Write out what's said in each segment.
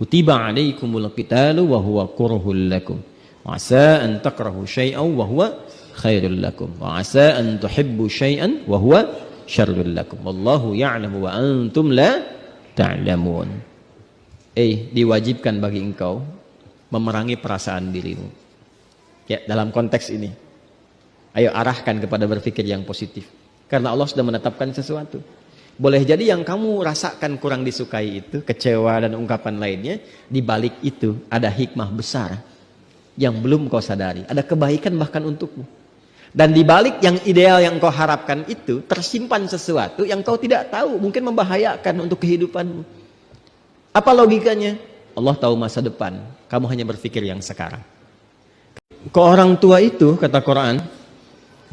Kutiba alaikumul qitalu wa huwa kurhul lakum. Wa asa an takrahu syai'an wa huwa khairul lakum. Wa asa an tuhibbu syai'an wa huwa syarrul lakum. Wallahu ya'lamu wa antum la ta'lamun. Diwajibkan bagi engkau memerangi perasaan dirimu. Ya, dalam konteks ini. Ayo arahkan kepada berpikir yang positif. Karena Allah sudah menetapkan sesuatu. Boleh jadi yang kamu rasakan kurang disukai itu, kecewa dan ungkapan lainnya, di balik itu ada hikmah besar yang belum kau sadari. Ada kebaikan bahkan untukmu. Dan di balik yang ideal yang kau harapkan itu, tersimpan sesuatu yang kau tidak tahu, mungkin membahayakan untuk kehidupanmu. Apa logikanya? Allah tahu masa depan, kamu hanya berpikir yang sekarang. Ke orang tua itu, kata Quran,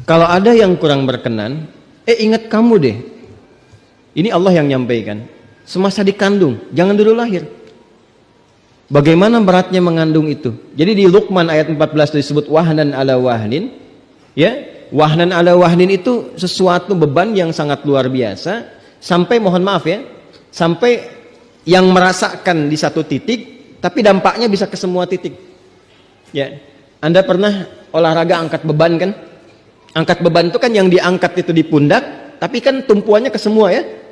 kalau ada yang kurang berkenan, ingat kamu deh. Ini Allah yang nyampaikan. Semasa dikandung, jangan dulu lahir. Bagaimana beratnya mengandung itu? Jadi di Luqman ayat 14 disebut wahnan ala wahnin. Ya, wahnan ala wahnin itu sesuatu beban yang sangat luar biasa. Sampai mohon maaf ya, sampai yang merasakan di satu titik, tapi dampaknya bisa ke semua titik. Ya, Anda pernah olahraga angkat beban kan? Angkat beban itu kan yang diangkat itu di pundak, tapi kan tumpuannya ke semua ya.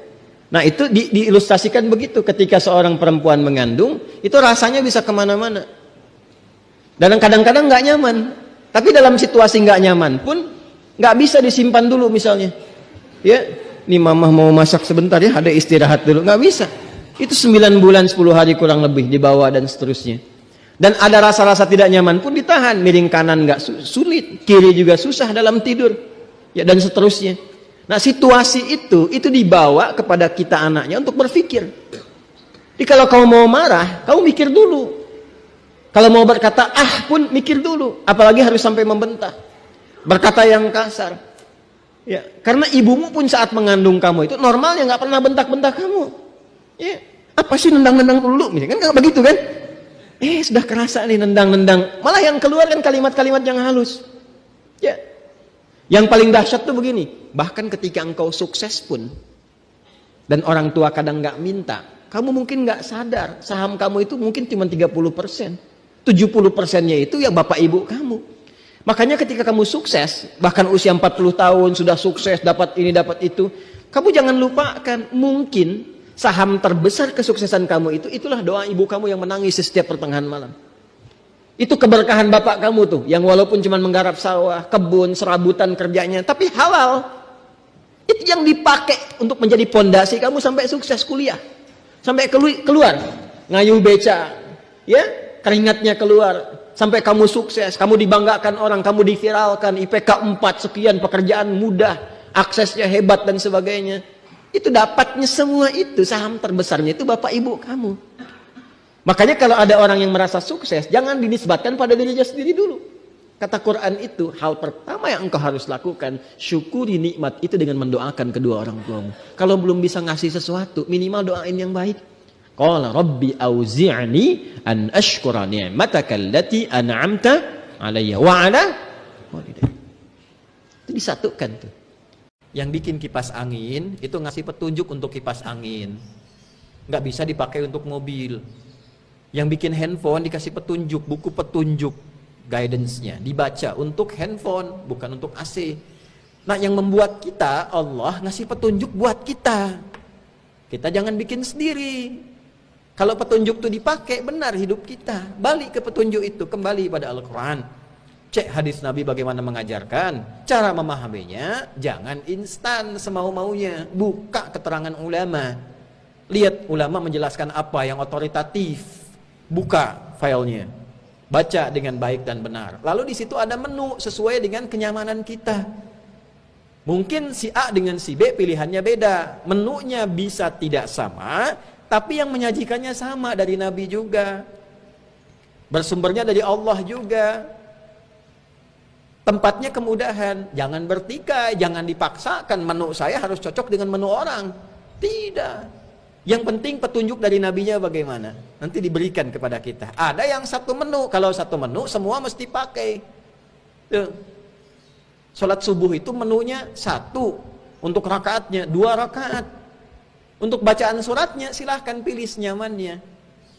Nah itu diilustrasikan begitu ketika seorang perempuan mengandung, itu rasanya bisa kemana-mana. Dan kadang-kadang nggak nyaman. Tapi dalam situasi nggak nyaman pun nggak bisa disimpan dulu misalnya. Ya, nih mama mau masak sebentar ya, ada istirahat dulu. Nggak bisa. Itu 9 bulan 10 hari kurang lebih dibawa dan seterusnya. Dan ada rasa-rasa tidak nyaman pun ditahan. Miring kanan nggak sulit, kiri juga susah dalam tidur. Ya dan seterusnya. Nah situasi itu dibawa kepada kita anaknya untuk berpikir. Jadi kalau kamu mau marah, kamu mikir dulu. Kalau mau berkata pun mikir dulu. Apalagi harus sampai membentak. Berkata yang kasar. Ya, karena ibumu pun saat mengandung kamu itu normalnya nggak pernah bentak-bentak kamu. Ya, apa sih nendang-nendang dulu? Kan nggak begitu kan? Sudah kerasa nih nendang-nendang. Malah yang keluar kan kalimat-kalimat yang halus. Ya. Yang paling dahsyat tuh begini, bahkan ketika engkau sukses pun, dan orang tua kadang nggak minta, kamu mungkin nggak sadar, saham kamu itu mungkin cuma 30%, 70%-nya itu ya bapak ibu kamu. Makanya ketika kamu sukses, bahkan usia 40 tahun sudah sukses, dapat ini dapat itu, kamu jangan lupakan, mungkin saham terbesar kesuksesan kamu itulah doa ibu kamu yang menangis setiap pertengahan malam. Itu keberkahan bapak kamu tuh, yang walaupun cuma menggarap sawah, kebun, serabutan kerjanya, tapi halal. Itu yang dipakai untuk menjadi pondasi kamu sampai sukses kuliah. Sampai keluar, ngayuh beca, ya, keringatnya keluar. Sampai kamu sukses, kamu dibanggakan orang, kamu diviralkan, IPK 4, sekian, pekerjaan mudah, aksesnya hebat dan sebagainya. Itu dapatnya semua itu, saham terbesarnya itu bapak ibu kamu. Makanya kalau ada orang yang merasa sukses, jangan dinisbatkan pada dirinya sendiri dulu. Kata Quran itu, hal pertama yang engkau harus lakukan, syukuri nikmat itu dengan mendoakan kedua orang tuamu. Kalau belum bisa ngasih sesuatu, minimal doain yang baik. Qala rabbi auzi'ni an ashkura ni'mataka allati an'amta alayya wa ala walidayya. Itu disatukan tuh. Yang bikin kipas angin, itu ngasih petunjuk untuk kipas angin. Nggak bisa dipakai untuk mobil. Yang bikin handphone dikasih petunjuk, buku petunjuk, guidance-nya dibaca untuk handphone, bukan untuk AC. Nah yang membuat kita, Allah ngasih petunjuk buat kita. Kita jangan bikin sendiri. Kalau petunjuk itu dipakai, benar hidup kita. Balik ke petunjuk itu, kembali pada Al-Quran. Cek hadis Nabi bagaimana mengajarkan. Cara memahaminya, jangan instan semau-maunya. Buka keterangan ulama. Lihat ulama menjelaskan apa yang otoritatif. Buka filenya, baca dengan baik dan benar. Lalu di situ ada menu sesuai dengan kenyamanan kita. Mungkin si A dengan si B pilihannya beda, menunya bisa tidak sama, tapi yang menyajikannya sama dari Nabi juga, bersumbernya dari Allah juga. Tempatnya kemudahan, jangan bertikai, jangan dipaksakan menu saya harus cocok dengan menu orang. Tidak. Yang penting petunjuk dari nabinya bagaimana. Nanti diberikan kepada kita. Ada yang satu menu. Kalau satu menu semua mesti pakai. Tuh. Sholat subuh itu menunya 1. Untuk rakaatnya 2 rakaat. Untuk bacaan suratnya silahkan pilih senyamannya.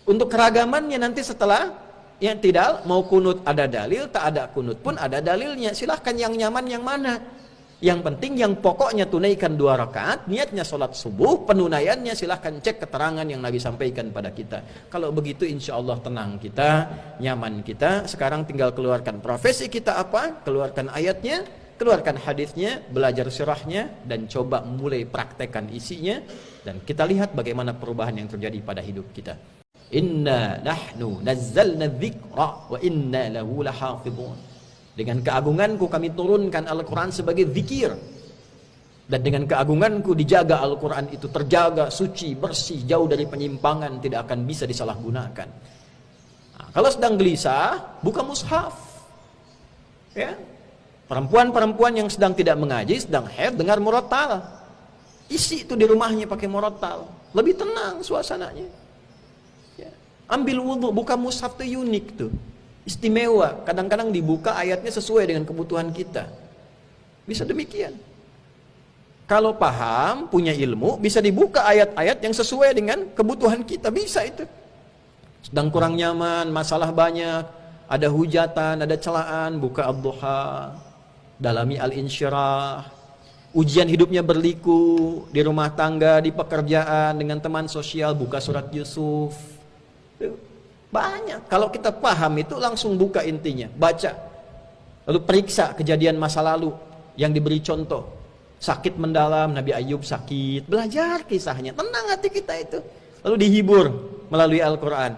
Untuk keragamannya nanti setelah yang tidak mau kunut ada dalil, tak ada kunut pun ada dalilnya. Silahkan yang nyaman yang mana. Yang penting yang pokoknya tunaikan 2 rakaat, niatnya sholat subuh, penunaiannya silahkan cek keterangan yang Nabi sampaikan pada kita. Kalau begitu insya Allah tenang kita, nyaman kita. Sekarang tinggal keluarkan profesi kita apa, keluarkan ayatnya, keluarkan hadisnya, belajar sirahnya, dan coba mulai praktekkan isinya. Dan kita lihat bagaimana perubahan yang terjadi pada hidup kita. Inna nahnu nazzalna dzikra wa inna lahu lahafidhun. Dengan keagunganku kami turunkan Al-Quran sebagai zikir. Dan dengan keagunganku dijaga Al-Quran itu terjaga, suci, bersih, jauh dari penyimpangan, tidak akan bisa disalahgunakan. Nah, kalau sedang gelisah, buka mushaf. Ya. Perempuan-perempuan yang sedang tidak mengaji, sedang haid, dengar murattal. Isi itu di rumahnya pakai murattal. Lebih tenang suasananya. Ya. Ambil wudhu, buka mushaf itu unik tuh. Istimewa, kadang-kadang dibuka ayatnya sesuai dengan kebutuhan kita. Bisa demikian. Kalau paham, punya ilmu, bisa dibuka ayat-ayat yang sesuai dengan kebutuhan kita. Bisa itu. Sedang kurang nyaman, masalah banyak, ada hujatan, ada celaan, buka ad-duha, dalami al-insyirah. Ujian hidupnya berliku, di rumah tangga, di pekerjaan, dengan teman sosial, buka surat Yusuf. Banyak. Kalau kita paham itu langsung buka intinya, baca. Lalu periksa kejadian masa lalu yang diberi contoh. Sakit mendalam, Nabi Ayub sakit, belajar kisahnya, tenang hati kita itu. Lalu dihibur melalui Al-Quran.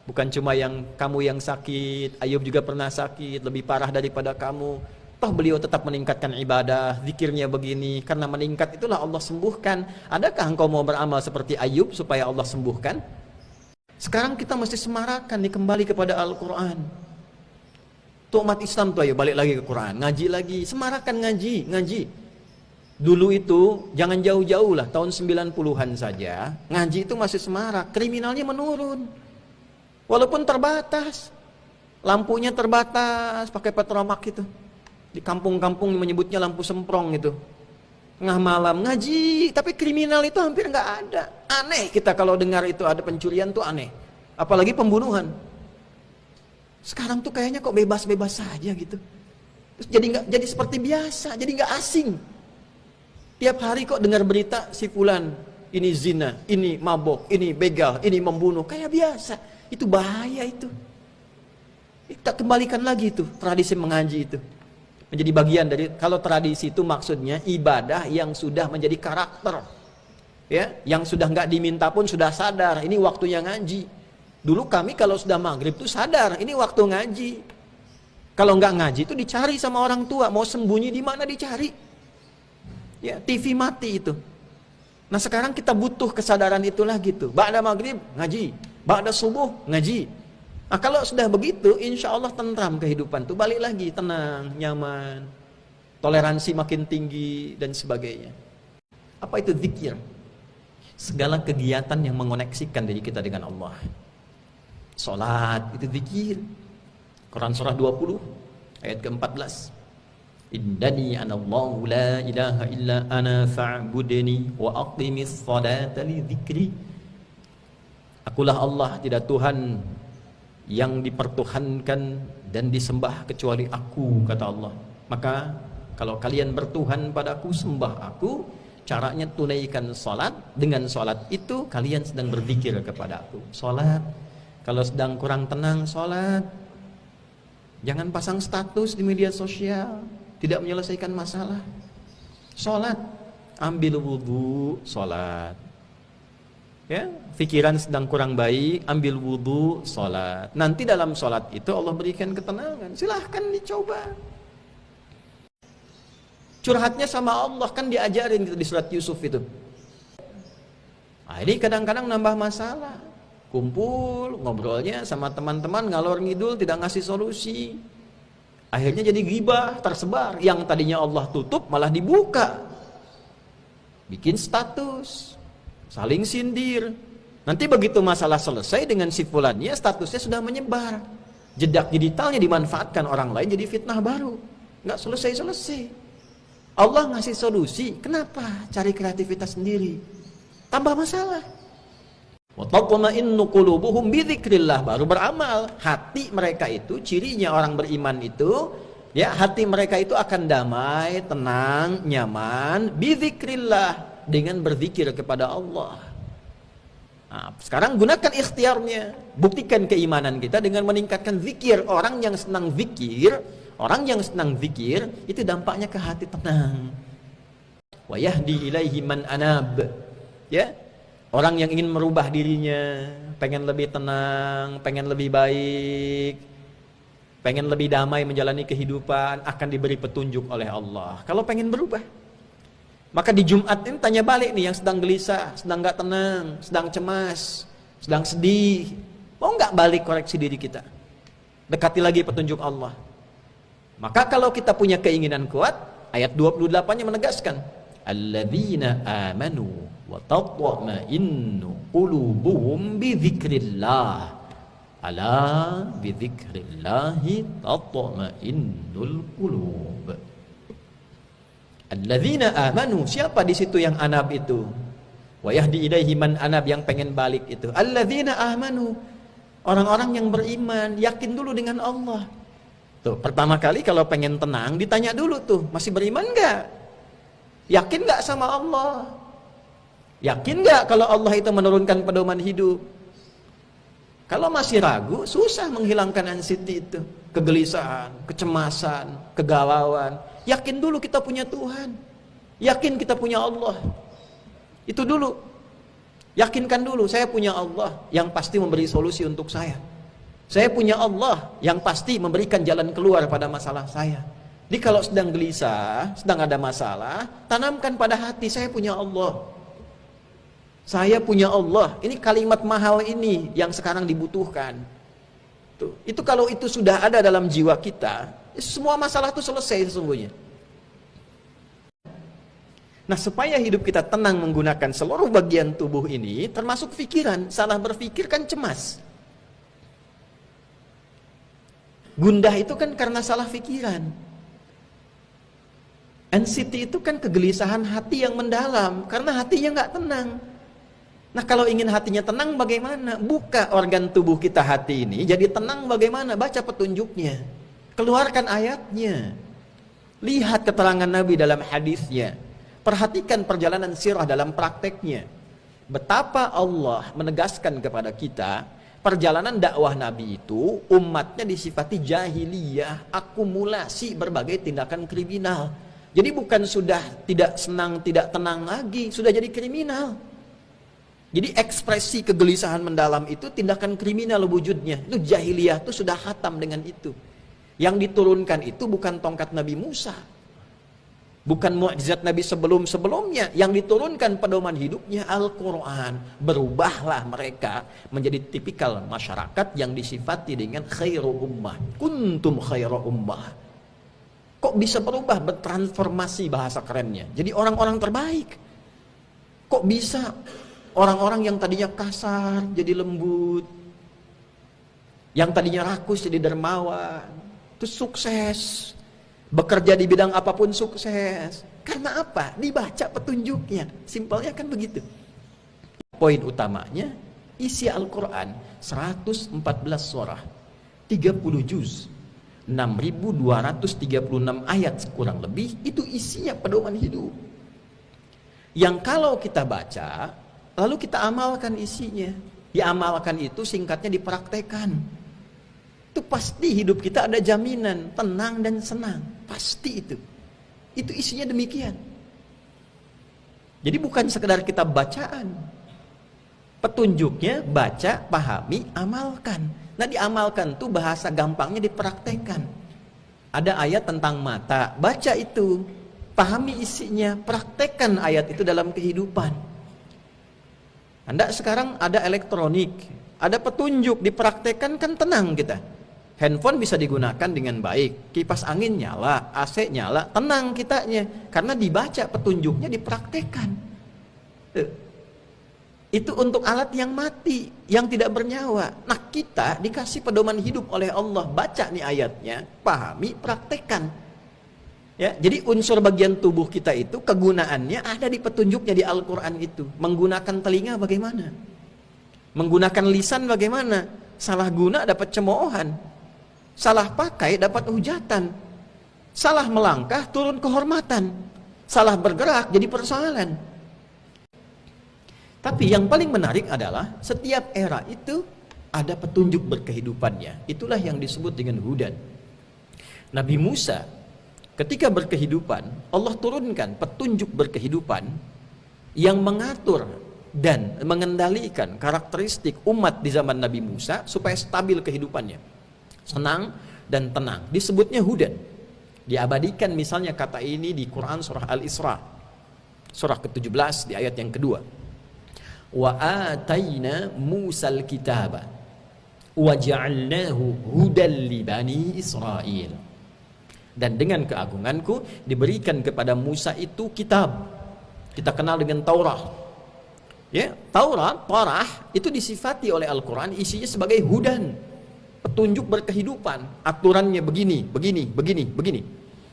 Bukan cuma yang kamu yang sakit, Ayub juga pernah sakit, lebih parah daripada kamu. Toh beliau tetap meningkatkan ibadah, zikirnya begini, karena meningkat itulah Allah sembuhkan. Adakah engkau mau beramal seperti Ayub supaya Allah sembuhkan? Sekarang kita mesti semarakan nih kembali kepada Al-Quran. Tuh umat Islam tuh ayo balik lagi ke Quran, ngaji lagi, semarakan ngaji. Dulu itu jangan jauh-jauh lah, tahun 90-an saja, ngaji itu masih semarak, kriminalnya menurun. Walaupun terbatas, lampunya terbatas, pakai petromak itu. Di kampung-kampung menyebutnya lampu semprong itu. Tengah malam ngaji, tapi kriminal itu hampir nggak ada. Aneh kita kalau dengar itu ada pencurian tuh aneh. Apalagi pembunuhan. Sekarang tuh kayaknya kok bebas-bebas saja gitu. Terus jadi seperti biasa, jadi nggak asing. Tiap hari kok dengar berita si fulan ini zina, ini mabok, ini begal, ini membunuh, kayak biasa. Itu bahaya itu. Kita kembalikan lagi itu tradisi mengaji itu. Menjadi bagian dari, kalau tradisi itu maksudnya ibadah yang sudah menjadi karakter. Ya, yang sudah nggak diminta pun sudah sadar, ini waktunya ngaji. Dulu kami kalau sudah maghrib tuh sadar, ini waktu ngaji. Kalau nggak ngaji itu dicari sama orang tua, mau sembunyi di mana dicari. Ya, TV mati itu. Nah sekarang kita butuh kesadaran itu lagi tuh. Ba'da maghrib ngaji, ba'da subuh ngaji. Nah kalau sudah begitu, insya Allah tentram kehidupan tuh, balik lagi tenang, nyaman, toleransi makin tinggi dan sebagainya. Apa itu zikir? Segala kegiatan yang mengoneksikan diri kita dengan Allah. Salat itu zikir. Quran surah 20 ayat ke-14. Innani anallahu la ilaha illa ana fa'budni wa aqimis salata li dzikri. Akulah Allah, tidak Tuhan yang dipertuhankan dan disembah kecuali aku, kata Allah. Maka kalau kalian bertuhan padaku, sembah aku. Caranya tunaikan salat. Dengan salat itu kalian sedang berzikir kepada aku. Salat. Kalau sedang kurang tenang, salat. Jangan pasang status di media sosial, tidak menyelesaikan masalah. Salat. Ambil wudu, salat. Ya, pikiran sedang kurang baik, ambil wudu, sholat. Nanti dalam sholat itu Allah berikan ketenangan. Silahkan dicoba. Curhatnya sama Allah kan diajarin di surat Yusuf itu. Nah, ini kadang-kadang nambah masalah. Kumpul, ngobrolnya sama teman-teman, ngalor ngidul, tidak ngasih solusi. Akhirnya jadi ghibah, tersebar. Yang tadinya Allah tutup malah dibuka. Bikin status. Saling sindir. Nanti begitu masalah selesai dengan si fulannya, statusnya sudah menyebar. Jejak digitalnya dimanfaatkan orang lain jadi fitnah baru. Nggak selesai-selesai. Allah ngasih solusi, kenapa cari kreativitas sendiri? Tambah masalah. Wa tatma'innu qulubuhum bidzikrillah, baru beramal. Hati mereka itu, cirinya orang beriman itu, ya, hati mereka itu akan damai, tenang, nyaman, bidzikrillah, dengan berzikir kepada Allah. Nah, sekarang gunakan ikhtiarnya, buktikan keimanan kita dengan meningkatkan zikir. Orang yang senang zikir, itu dampaknya ke hati tenang. Wa yahdi ilaihi man anab. Ya, orang yang ingin merubah dirinya, pengen lebih tenang, pengen lebih baik, pengen lebih damai menjalani kehidupan, akan diberi petunjuk oleh Allah. Kalau pengen berubah, maka di Jumat ini tanya balik nih yang sedang gelisah, sedang gak tenang, sedang cemas, sedang sedih. Mau gak balik koreksi diri kita? Dekati lagi petunjuk Allah. Maka kalau kita punya keinginan kuat, ayat 28-nya menegaskan, alladzina amanu wa tatma'innu qulubuhum bidzikrillah. Ala bidzikrillahi tatma'innul qulub. Alladzina amanu, siapa di situ yang anab itu? Wa yahdi ilaihi man anab, yang pengen balik itu. Alladzina amanu, orang-orang yang beriman, yakin dulu dengan Allah. Tuh, pertama kali kalau pengen tenang ditanya dulu tuh, masih beriman enggak? Yakin enggak sama Allah? Yakin enggak kalau Allah itu menurunkan pedoman hidup? Kalau masih ragu, susah menghilangkan anxiety itu, kegelisahan, kecemasan, kegalauan. Yakin dulu kita punya Tuhan. Yakin kita punya Allah. Itu dulu. Yakinkan dulu, saya punya Allah yang pasti memberi solusi untuk saya. Saya punya Allah yang pasti memberikan jalan keluar pada masalah saya. Jadi kalau sedang gelisah, sedang ada masalah, tanamkan pada hati, saya punya Allah. Saya punya Allah. Ini kalimat mahal ini yang sekarang dibutuhkan. Tuh. Itu kalau itu sudah ada dalam jiwa kita, semua masalah itu selesai sesungguhnya. Nah, supaya hidup kita tenang menggunakan seluruh bagian tubuh ini, termasuk pikiran. Salah berpikir kan cemas. Gundah itu kan karena salah pikiran. Anxiety itu kan kegelisahan hati yang mendalam, karena hatinya nggak tenang. Nah, kalau ingin hatinya tenang bagaimana? Buka organ tubuh kita hati ini, jadi tenang bagaimana? Baca petunjuknya. Keluarkan ayatnya. Lihat keterangan Nabi dalam hadisnya. Perhatikan perjalanan sirah dalam prakteknya. Betapa Allah menegaskan kepada kita, perjalanan dakwah Nabi itu, umatnya disifati jahiliyah, akumulasi berbagai tindakan kriminal. Jadi bukan sudah tidak senang, tidak tenang lagi, sudah jadi kriminal. Jadi ekspresi kegelisahan mendalam itu tindakan kriminal wujudnya. Itu jahiliyah, itu sudah khatam dengan itu. Yang diturunkan itu bukan tongkat Nabi Musa, bukan mukjizat Nabi sebelum-sebelumnya. Yang diturunkan pedoman hidupnya Al-Quran. Berubahlah mereka menjadi tipikal masyarakat yang disifati dengan khairu ummah. Kuntum khairu ummah. Kok bisa berubah, bertransformasi bahasa kerennya, jadi orang-orang terbaik? Kok bisa orang-orang yang tadinya kasar jadi lembut, yang tadinya rakus jadi dermawan, itu sukses, bekerja di bidang apapun sukses. Karena apa? Dibaca petunjuknya. Simpelnya kan begitu. Poin utamanya, isi Al-Quran 114 surah, 30 juz, 6.236 ayat kurang lebih, itu isinya pedoman hidup. Yang kalau kita baca, lalu kita amalkan isinya. Diamalkan itu singkatnya dipraktekan. Itu pasti hidup kita ada jaminan tenang dan senang. Pasti itu. Itu isinya demikian. Jadi bukan sekedar kita bacaan. Petunjuknya baca, pahami, amalkan. Nah, diamalkan tuh bahasa gampangnya dipraktekkan. Ada ayat tentang mata, baca itu, pahami isinya, praktekkan ayat itu dalam kehidupan. Anda sekarang ada elektronik, ada petunjuk, dipraktekkan kan tenang kita. Handphone bisa digunakan dengan baik, kipas angin nyala, AC nyala, tenang kitanya. Karena dibaca petunjuknya, dipraktekkan. Itu untuk alat yang mati, yang tidak bernyawa. Nah, kita dikasih pedoman hidup oleh Allah. Baca nih ayatnya, pahami, praktekkan. Ya, jadi unsur bagian tubuh kita itu kegunaannya ada di petunjuknya di Al-Quran itu. Menggunakan telinga bagaimana? Menggunakan lisan bagaimana? Salah guna dapat cemoohan. Salah pakai dapat hujatan. Salah melangkah turun kehormatan. Salah bergerak jadi persoalan. Tapi yang paling menarik adalah setiap era itu ada petunjuk berkehidupannya. Itulah yang disebut dengan hudan. Nabi Musa ketika berkehidupan, Allah turunkan petunjuk berkehidupan yang mengatur dan mengendalikan karakteristik umat di zaman Nabi Musa supaya stabil kehidupannya, senang dan tenang. Disebutnya hudan. Diabadikan misalnya kata ini di Quran surah Al-Isra, surah ke-17 di ayat yang kedua. Wa atayna Musal kitaba wa ja'alnahu hudan li bani Israil. Dan dengan keagunganku diberikan kepada Musa itu kitab. Kita kenal dengan Taurat. Ya, Taurat, Torah itu disifati oleh Al-Quran isinya sebagai hudan, petunjuk berkehidupan. Aturannya begini, begini, begini, begini.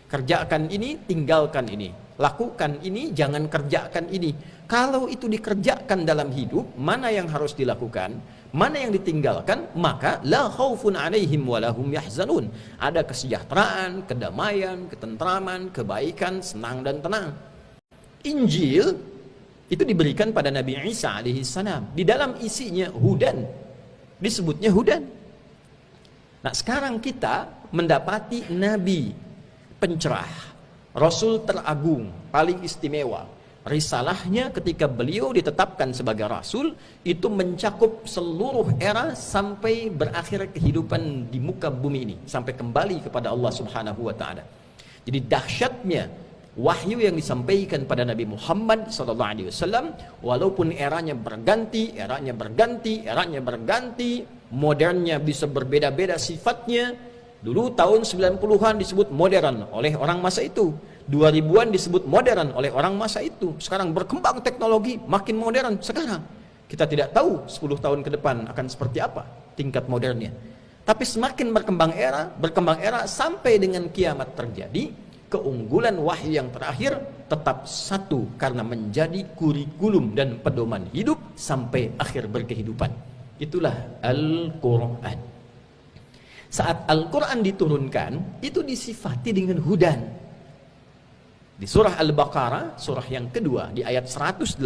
Kerjakan ini, tinggalkan ini. Lakukan ini, jangan kerjakan ini. Kalau itu dikerjakan dalam hidup, mana yang harus dilakukan, mana yang ditinggalkan, maka la khaufun alaihim wa lahum yahzanun. Ada kesejahteraan, kedamaian, ketentraman, kebaikan, senang dan tenang. Injil itu diberikan pada Nabi Isa alaihi salam. Di dalam isinya hudan. Disebutnya hudan. Nah, sekarang kita mendapati Nabi pencerah, Rasul teragung, paling istimewa. Risalahnya ketika beliau ditetapkan sebagai Rasul, itu mencakup seluruh era sampai berakhir kehidupan di muka bumi ini. Sampai kembali kepada Allah subhanahu wa ta'ala. Jadi dahsyatnya wahyu yang disampaikan pada Nabi Muhammad SAW, walaupun eranya berganti, modernnya bisa berbeda-beda sifatnya. Dulu tahun 90-an disebut modern oleh orang masa itu, 2000-an disebut modern oleh orang masa itu. Sekarang berkembang teknologi, makin modern. Sekarang kita tidak tahu 10 tahun ke depan akan seperti apa tingkat modernnya. Tapi semakin berkembang era sampai dengan kiamat terjadi, keunggulan wahyu yang terakhir tetap satu karena menjadi kurikulum dan pedoman hidup sampai akhir berkehidupan. Itulah Al-Quran. Saat Al-Quran diturunkan, itu disifati dengan hudan. Di surah Al-Baqarah, surah yang kedua, di ayat 185.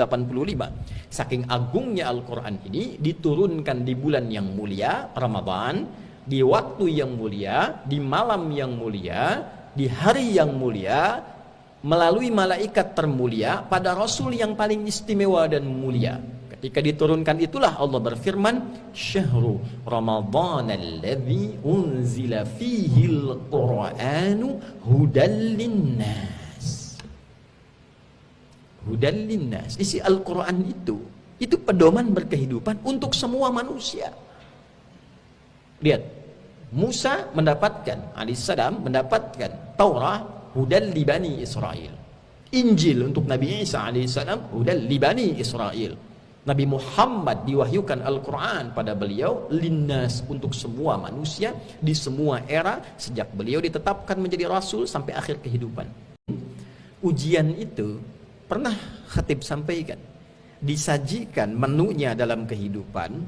Saking agungnya Al-Quran ini, diturunkan di bulan yang mulia, Ramadan, di waktu yang mulia, di malam yang mulia, di hari yang mulia, melalui malaikat termulia, pada Rasul yang paling istimewa dan mulia. Ketika diturunkan itulah Allah berfirman, Syahru Ramadhan alladhi unzila fihil Qur'anu hudan linnas. Hudan linnas. Isi Al-Quran itu pedoman berkehidupan untuk semua manusia. Lihat, Musa mendapatkan, alaihissalam mendapatkan Taurat hudan li bani Israel. Injil untuk Nabi Isa alaihissalam hudan li bani Israel. Nabi Muhammad diwahyukan Al-Quran pada beliau linnas untuk semua manusia di semua era sejak beliau ditetapkan menjadi Rasul sampai akhir kehidupan. Ujian itu pernah khatib sampaikan, disajikan menunya dalam kehidupan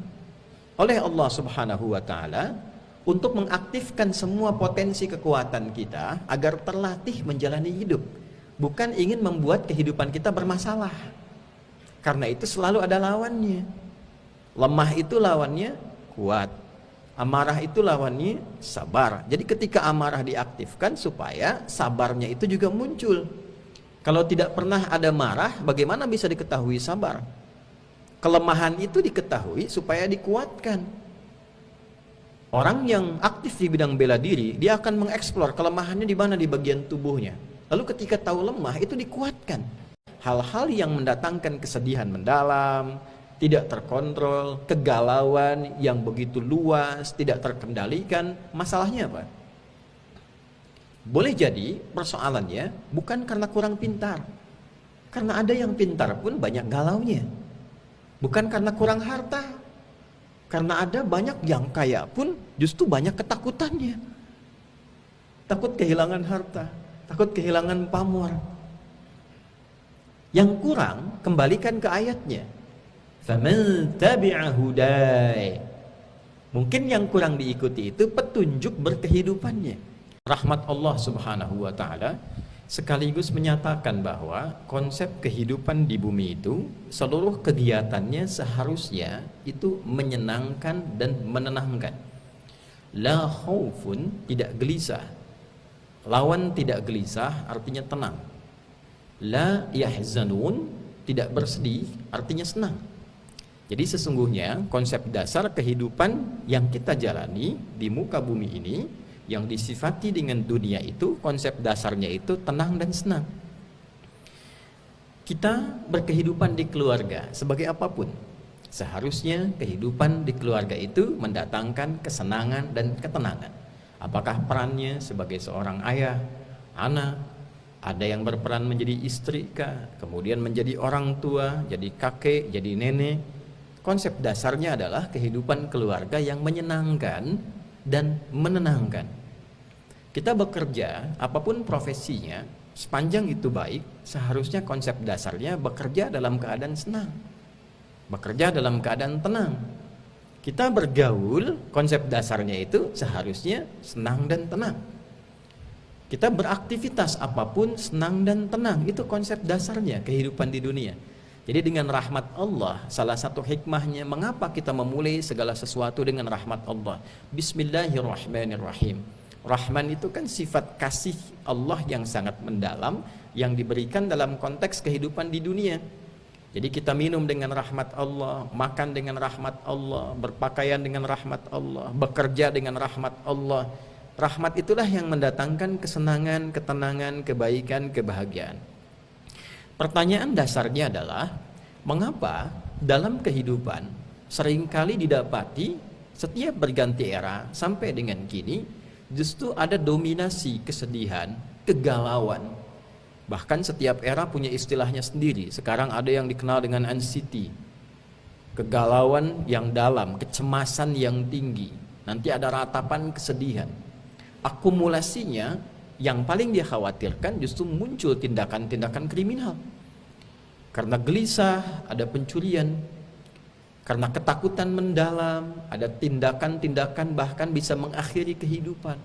oleh Allah subhanahu wa ta'ala untuk mengaktifkan semua potensi kekuatan kita agar terlatih menjalani hidup, bukan ingin membuat kehidupan kita bermasalah. Karena itu selalu ada lawannya. Lemah itu lawannya kuat. Amarah itu lawannya sabar. Jadi ketika amarah diaktifkan supaya sabarnya itu juga muncul. Kalau tidak pernah ada marah, bagaimana bisa diketahui sabar? Kelemahan itu diketahui supaya dikuatkan. Orang yang aktif di bidang bela diri, dia akan mengeksplor kelemahannya di mana di bagian tubuhnya. Lalu ketika tahu lemah, itu dikuatkan. Hal-hal yang mendatangkan kesedihan mendalam, tidak terkontrol, kegalauan yang begitu luas, tidak terkendalikan, masalahnya apa? Boleh jadi persoalannya bukan karena kurang pintar. Karena ada yang pintar pun banyak galaunya. Bukan karena kurang harta. Karena ada banyak yang kaya pun justru banyak ketakutannya. Takut kehilangan harta, takut kehilangan pamor. Yang kurang, kembalikan ke ayatnya. Faman tabi'a hudaya. Mungkin yang kurang diikuti itu petunjuk berkehidupannya. Rahmat Allah Subhanahu wa taala sekaligus menyatakan bahwa konsep kehidupan di bumi itu seluruh kegiatannya seharusnya itu menyenangkan dan menenangkan. La khaufun, tidak gelisah. Lawan tidak gelisah artinya tenang. La yahzanun, tidak bersedih artinya senang. Jadi sesungguhnya konsep dasar kehidupan yang kita jalani di muka bumi ini yang disifati dengan dunia itu, konsep dasarnya itu tenang dan senang. Kita berkehidupan di keluarga sebagai apapun, seharusnya kehidupan di keluarga itu mendatangkan kesenangan dan ketenangan. Apakah perannya sebagai seorang ayah, anak, ada yang berperan menjadi istri kah, kemudian menjadi orang tua, jadi kakek, jadi nenek. Konsep dasarnya adalah kehidupan keluarga yang menyenangkan dan menenangkan. Kita bekerja, apapun profesinya, sepanjang itu baik, seharusnya konsep dasarnya bekerja dalam keadaan senang, bekerja dalam keadaan tenang. Kita bergaul, konsep dasarnya itu seharusnya senang dan tenang. Kita beraktivitas apapun senang dan tenang, itu konsep dasarnya kehidupan di dunia. Jadi dengan rahmat Allah, salah satu hikmahnya mengapa kita memulai segala sesuatu dengan rahmat Allah. Bismillahirrahmanirrahim. Rahman itu kan sifat kasih Allah yang sangat mendalam yang diberikan dalam konteks kehidupan di dunia. Jadi kita minum dengan rahmat Allah, makan dengan rahmat Allah, berpakaian dengan rahmat Allah, bekerja dengan rahmat Allah. Rahmat itulah yang mendatangkan kesenangan, ketenangan, kebaikan, kebahagiaan. Pertanyaan dasarnya adalah, mengapa dalam kehidupan seringkali didapati setiap berganti era sampai dengan kini justru ada dominasi kesedihan, kegalauan. Bahkan setiap era punya istilahnya sendiri. Sekarang ada yang dikenal dengan anxiety, kegalauan yang dalam, kecemasan yang tinggi. Nanti ada ratapan kesedihan. Akumulasinya yang paling dia khawatirkan justru muncul tindakan-tindakan kriminal. Karena gelisah, ada pencurian. Karena ketakutan mendalam, ada tindakan-tindakan bahkan bisa mengakhiri kehidupan.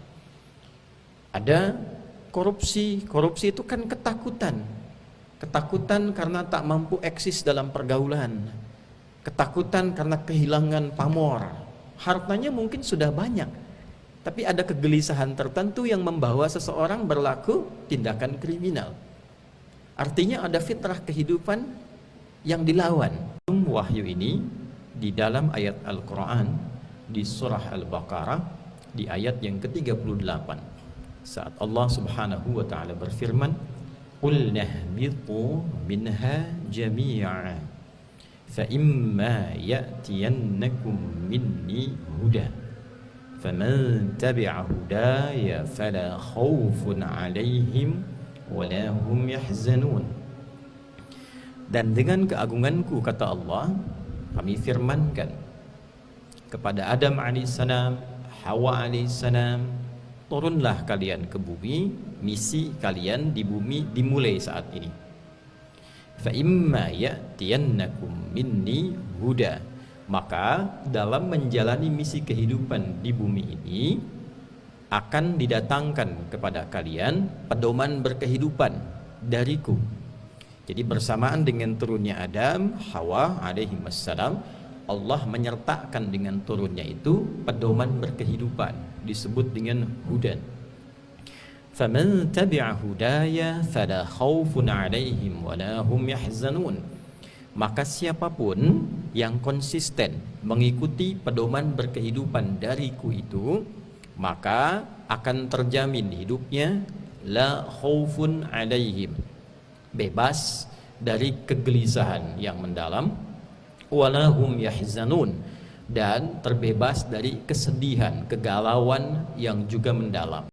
Ada korupsi. Korupsi itu kan ketakutan. Ketakutan karena tak mampu eksis dalam pergaulan. Ketakutan karena kehilangan pamor. Hartanya mungkin sudah banyak, tapi ada kegelisahan tertentu yang membawa seseorang berlaku tindakan kriminal. Artinya ada fitrah kehidupan yang dilawan. Wahyu ini di dalam ayat Al-Quran di surah Al-Baqarah di ayat yang ke-38 saat Allah Subhanahu wa ta'ala berfirman, qul nahbitu minha jami'a fa imma ya'tiyannakum minni huda faman tabi'a hudaya fala khawfun 'alaihim wala hum yahzanun. Dan dengan keagunganku, kata Allah, kami firmankan kepada Adam alaihissalam, Hawa alaihissalam, turunlah kalian ke bumi, misi kalian di bumi dimulai saat ini. Fa imma ya'tiyannakum minni huda, maka dalam menjalani misi kehidupan di bumi ini akan didatangkan kepada kalian pedoman berkehidupan dariku. Jadi bersamaan dengan turunnya Adam, Hawa alaihi wassalam, Allah menyertakan dengan turunnya itu pedoman berkehidupan, disebut dengan hudan. Faman tabi'a hudaya fala khaufun 'alaihim wala hum yahzanun. Maka siapapun yang konsisten mengikuti pedoman berkehidupan dariku itu, maka akan terjamin hidupnya la khaufun 'alaihim, bebas dari kegelisahan yang mendalam, wala hum yahzanun, dan terbebas dari kesedihan, kegalauan yang juga mendalam.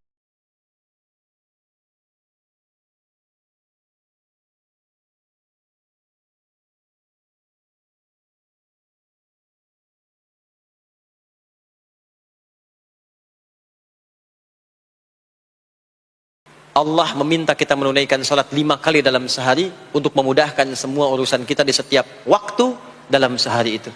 Allah meminta kita menunaikan salat 5 kali dalam sehari untuk memudahkan semua urusan kita di setiap waktu dalam sehari itu.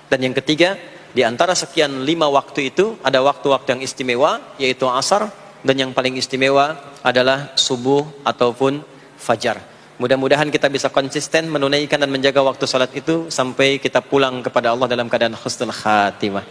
Dan yang ketiga, di antara sekian 5 waktu itu ada waktu-waktu yang istimewa, yaitu asar, dan yang paling istimewa adalah subuh ataupun fajar. Mudah-mudahan kita bisa konsisten menunaikan dan menjaga waktu salat itu sampai kita pulang kepada Allah dalam keadaan husnul khatimah.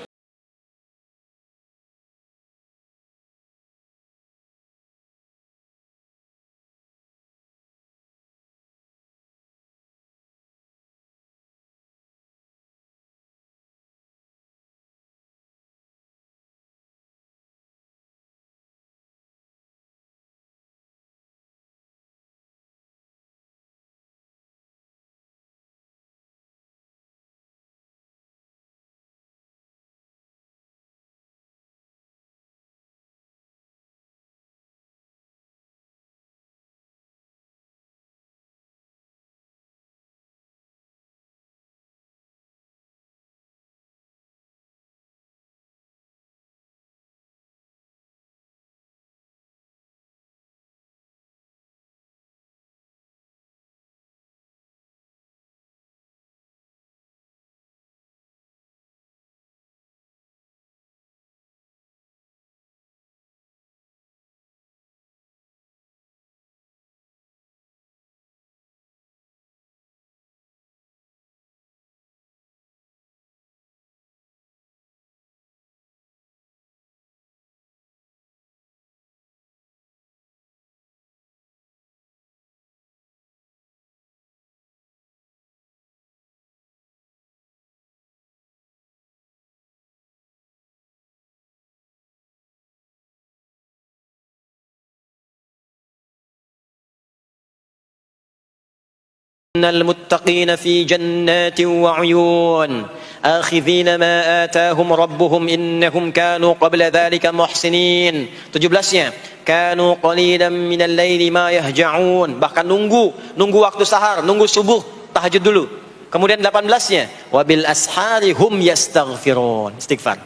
Innal muttaqina fi jannatin wa 'uyun akhidhina ma atahum rabbuhum innahum kanu qabla dhalika muhsinin. 17-nya kanu qalilan minal laili ma yahja'un, bahkan nunggu waktu sahar, nunggu subuh, tahajud dulu. Kemudian 18-nya wabil ashari hum yastaghfirun, istighfar.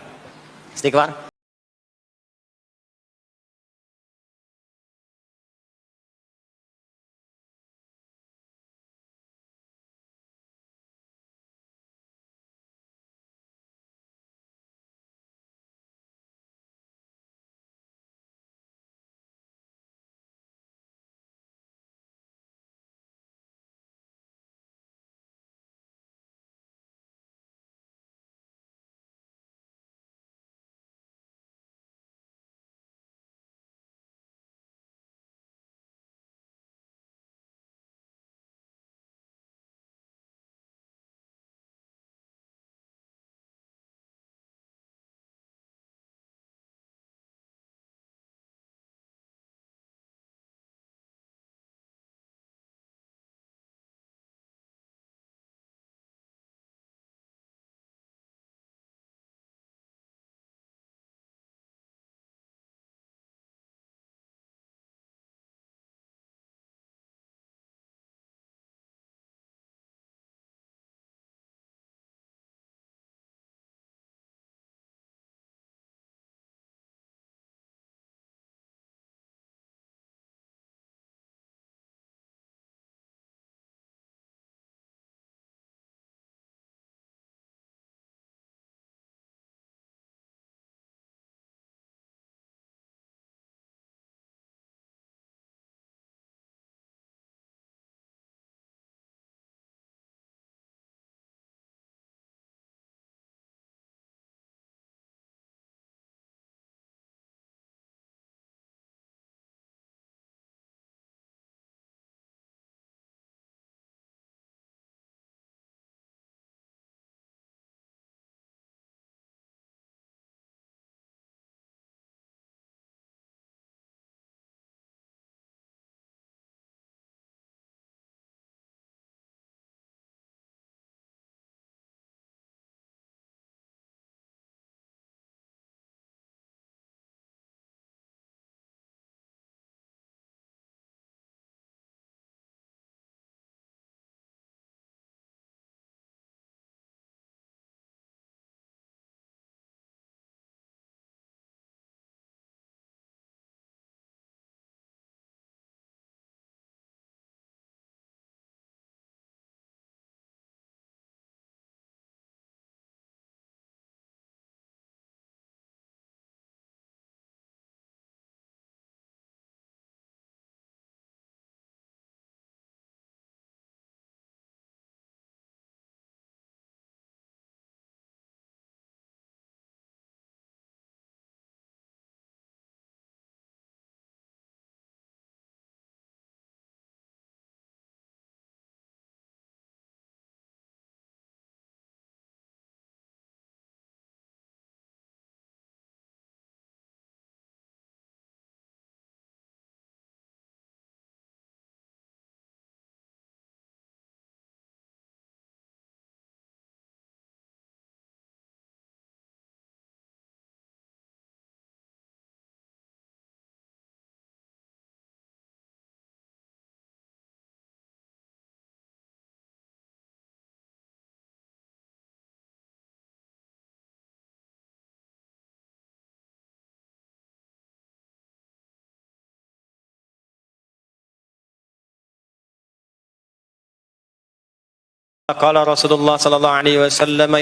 قال رسول الله صلى الله عليه وسلم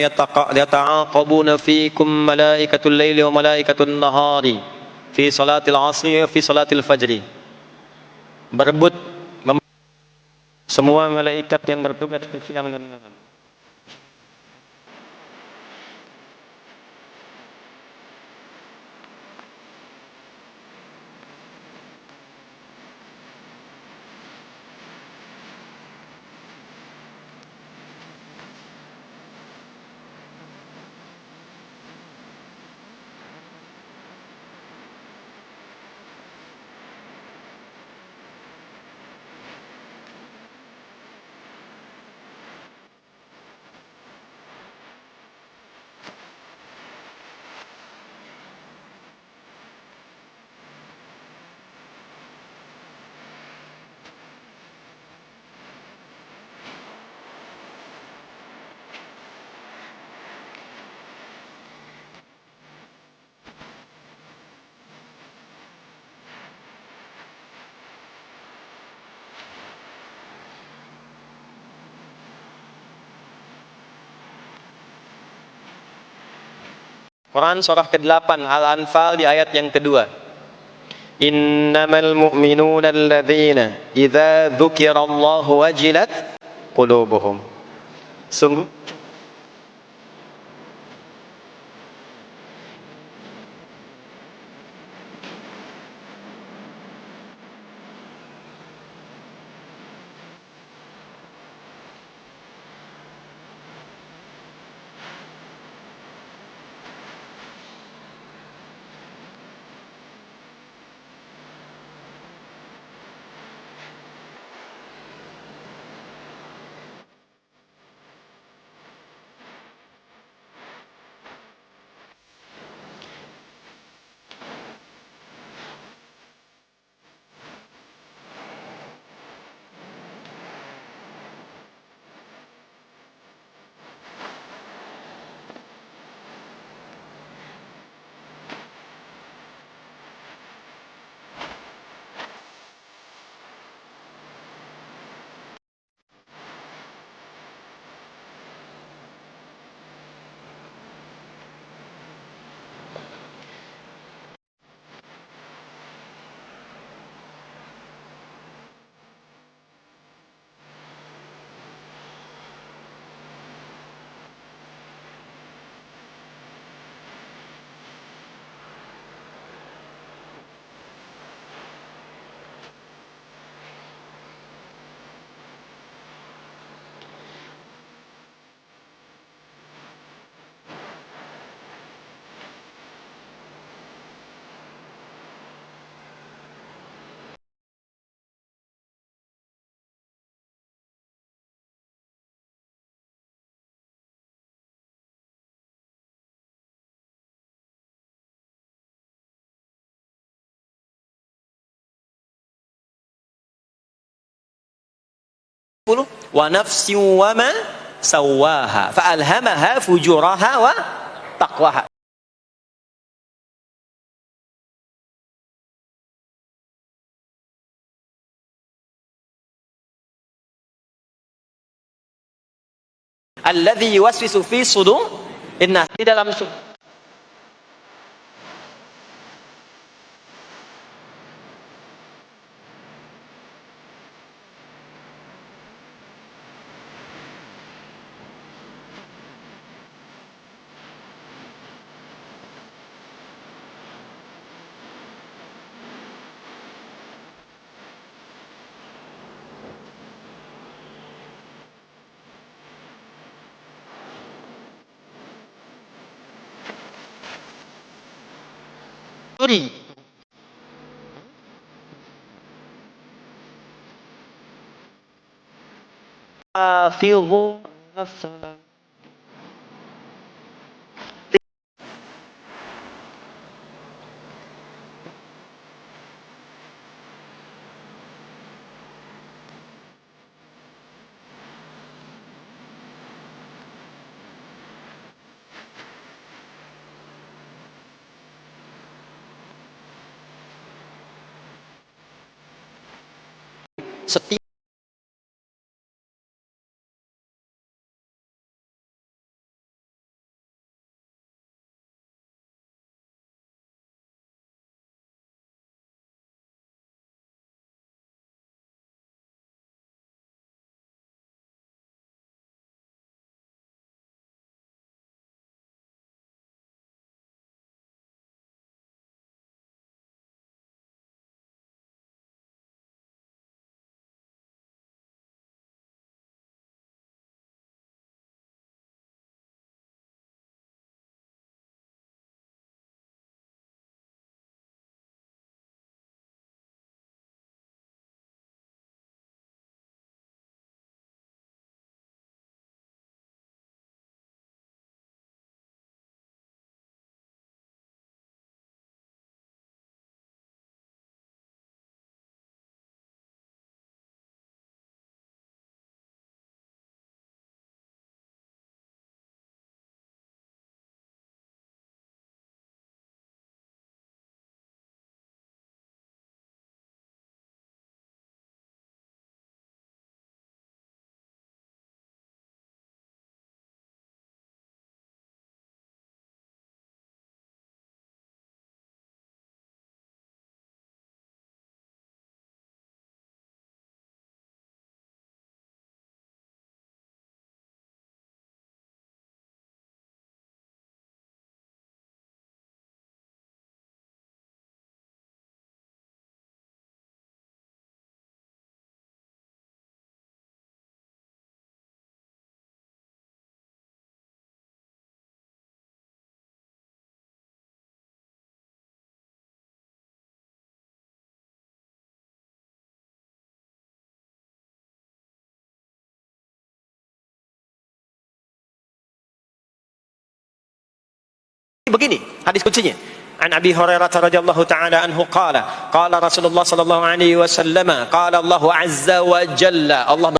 يتعاقبون فيكم ملائكة الليل وملائكة النهار في صلاة العصر وفي صلاة الفجر. Berebut semua malaikat yang bertugas di siang dan malam. Quran surah ke-8 Al-Anfal di ayat yang kedua. Innamal mu'minuna alladzina idza dzukirallahu wajilat qulubuhum. Sungguh wa nafsin wa ma sawwaha fa alhamaha fujuraha wa taqwaha. Alladzi yuwaswisu fi sudur innas, di dalam suri filmu setiap Begini hadis kuncinya. An Abi Hurairah radhiyallahu taala anhu qala qala Rasulullah sallallahu alaihi wasallam qala Allah azza wa jalla Allah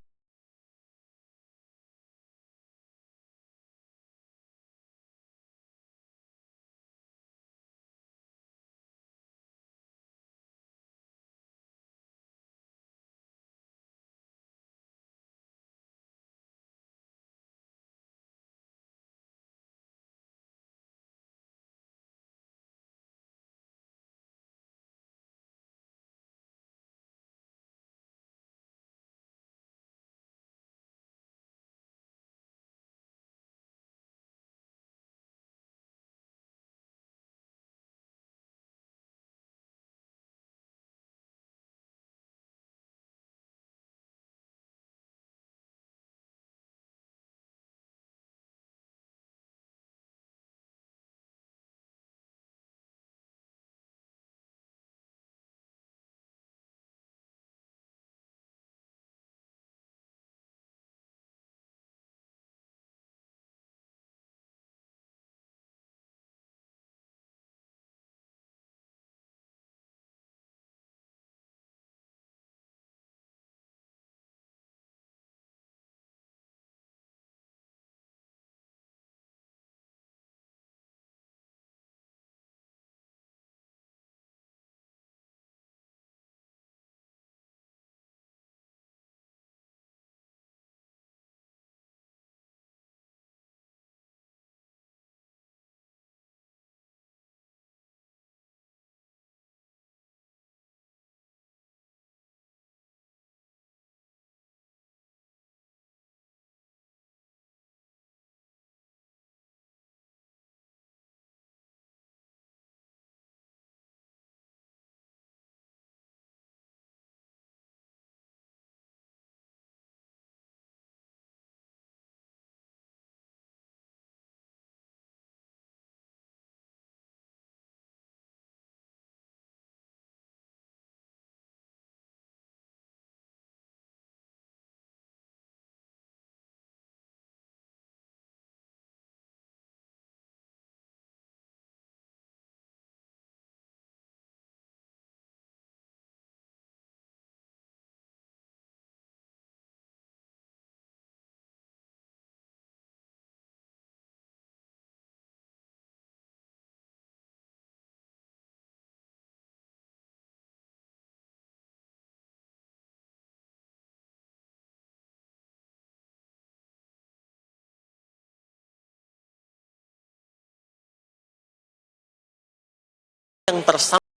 yang tersambung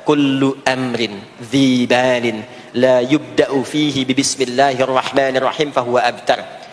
kullu amrin dhi balin la yubda'u fihi bi bismillahirrahmanirrahim fahuwa abtar.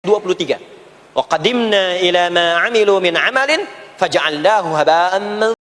Wa qadimna ila ma 'amilu min 'amalin faj'alnahu haba'an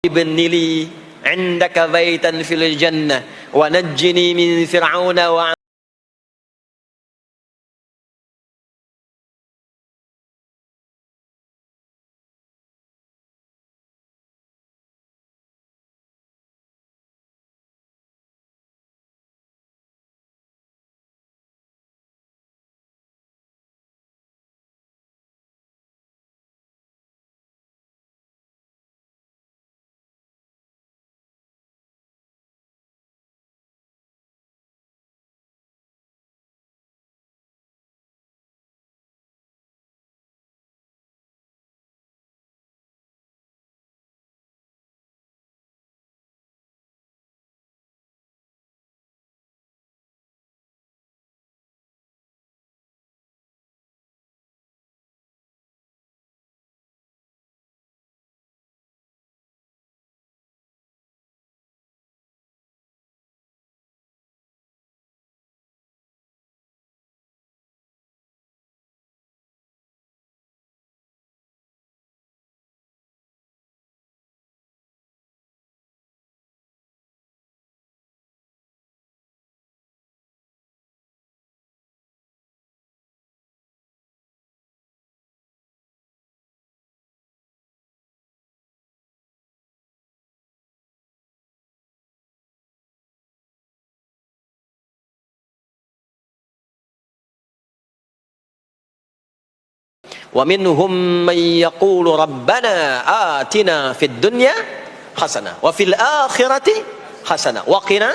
ibn li 'indaka baitan fil jannah wa najjini min fir'auna wa Wa minhum may yaqulu rabbana atina fid dunya hasanah wa fil akhirati hasanah wa qina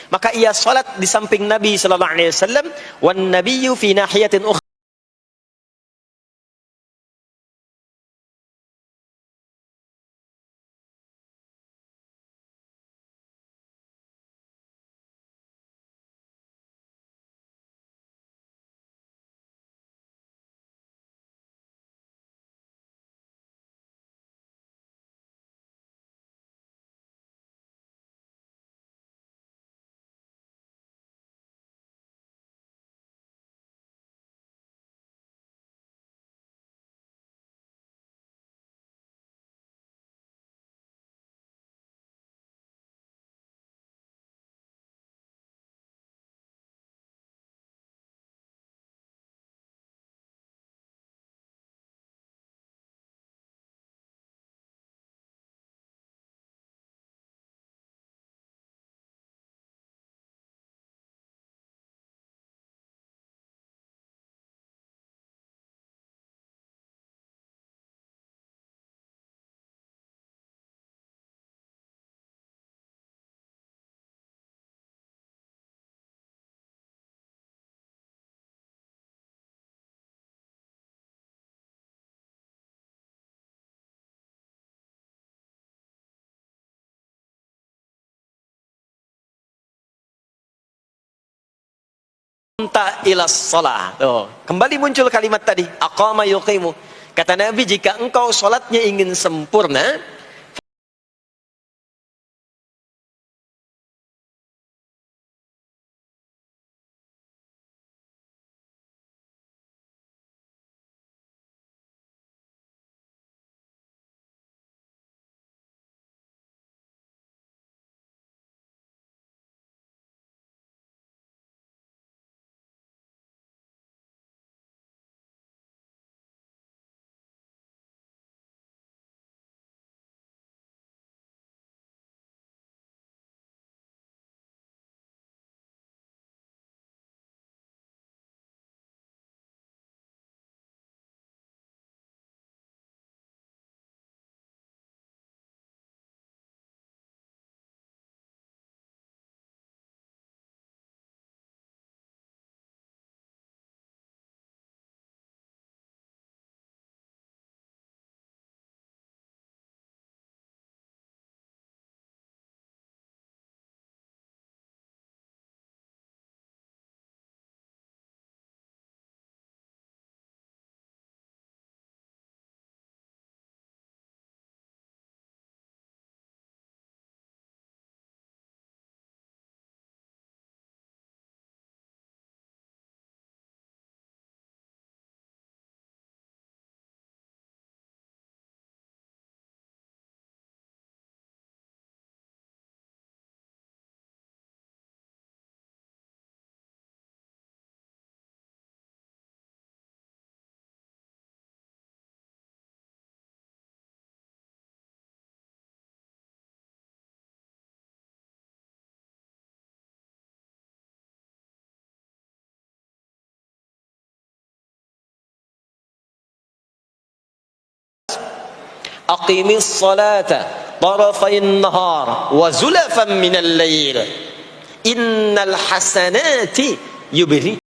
maka ia salat di samping Nabi sallallahu alaihi wasallam wan nabiyyu fi nahiyatin ukhra. Ilas salah. Kembali muncul kalimat tadi, aqama yuqimu. Kata Nabi, jika engkau salatnya ingin sempurna, aqimis salata tarafayn nahar wa zulafan minal lail innal hasanati yubri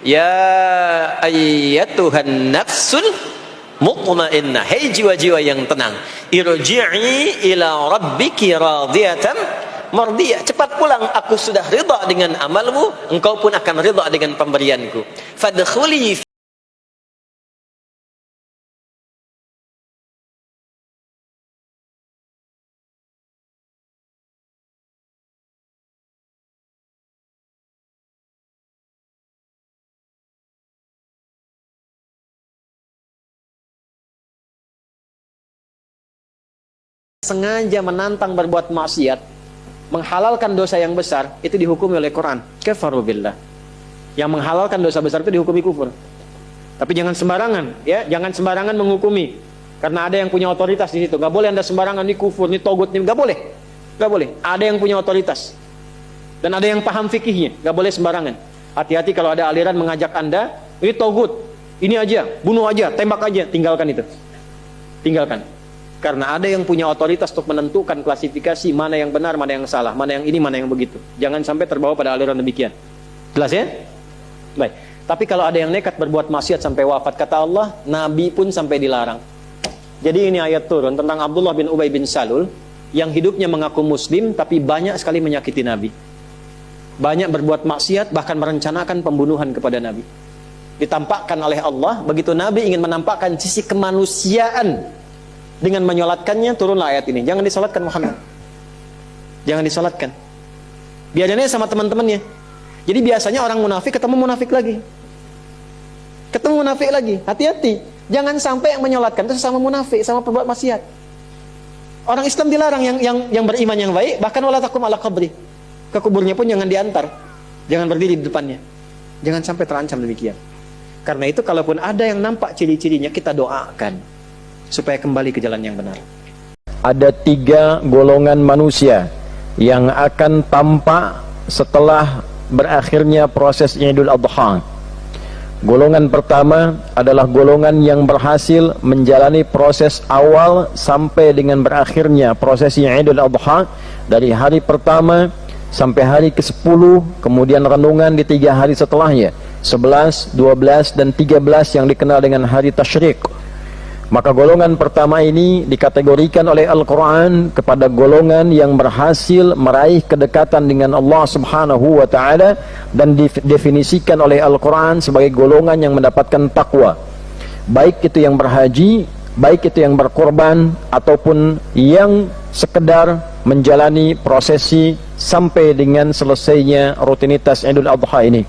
ya ayyatuhan nafsul mutmainnah, hei jiwa-jiwa yang tenang, irji'i ila rabbiki radiyatan mardiyah, cepat pulang, aku sudah ridha dengan amalmu, engkau pun akan ridha dengan pemberianku. Fadkhuli sengaja menantang berbuat maksiat, menghalalkan dosa yang besar, itu dihukumi oleh Quran kafaru billah. Yang menghalalkan dosa besar itu dihukumi kufur. Tapi jangan sembarangan, ya, jangan sembarangan menghukumi, karena ada yang punya otoritas di situ. Gak boleh Anda sembarangan, ini kufur, ini togut, ini gak boleh, gak boleh. Ada yang punya otoritas dan ada yang paham fikihnya, gak boleh sembarangan. Hati-hati kalau ada aliran mengajak Anda, ini togut, ini aja, bunuh aja, tembak aja, tinggalkan itu, tinggalkan. Karena ada yang punya otoritas untuk menentukan klasifikasi mana yang benar, mana yang salah, mana yang ini, mana yang begitu. Jangan sampai terbawa pada aliran demikian. Jelas ya? Baik. Tapi kalau ada yang nekat berbuat maksiat sampai wafat, kata Allah, Nabi pun sampai dilarang. Jadi ini ayat turun tentang Abdullah bin Ubay bin Salul yang hidupnya mengaku muslim tapi banyak sekali menyakiti Nabi. Banyak berbuat maksiat, bahkan merencanakan pembunuhan kepada Nabi. Ditampakkan oleh Allah, begitu Nabi ingin menampakkan sisi kemanusiaan dengan menyolatkannya, turunlah ayat ini. Jangan disolatkan Muhammad, jangan disolatkan, biarinnya sama teman-temannya. Jadi biasanya orang munafik ketemu munafik lagi, ketemu munafik lagi. Hati-hati, jangan sampai yang menyolatkan itu sama munafik, sama perbuat maksiat. Orang Islam dilarang yang beriman yang baik, bahkan wala taqum ala qabri, ke kuburnya pun jangan diantar, jangan berdiri di depannya. Jangan sampai terancam demikian. Karena itu kalaupun ada yang nampak ciri-cirinya, kita doakan supaya kembali ke jalan yang benar. Ada 3 golongan manusia yang akan tampak setelah berakhirnya proses Idul Adha. Golongan pertama adalah golongan yang berhasil menjalani proses awal sampai dengan berakhirnya prosesi Idul Adha, dari hari pertama sampai hari ke-10, kemudian renungan di 3 hari setelahnya, 11, 12, dan 13 yang dikenal dengan hari Tasyrik. Maka golongan pertama ini dikategorikan oleh Al-Quran kepada golongan yang berhasil meraih kedekatan dengan Allah Subhanahu wa ta'ala, dan didefinisikan oleh Al-Quran sebagai golongan yang mendapatkan takwa, baik itu yang berhaji, baik itu yang berkorban, ataupun yang sekedar menjalani prosesi sampai dengan selesainya rutinitas Idul Adha ini.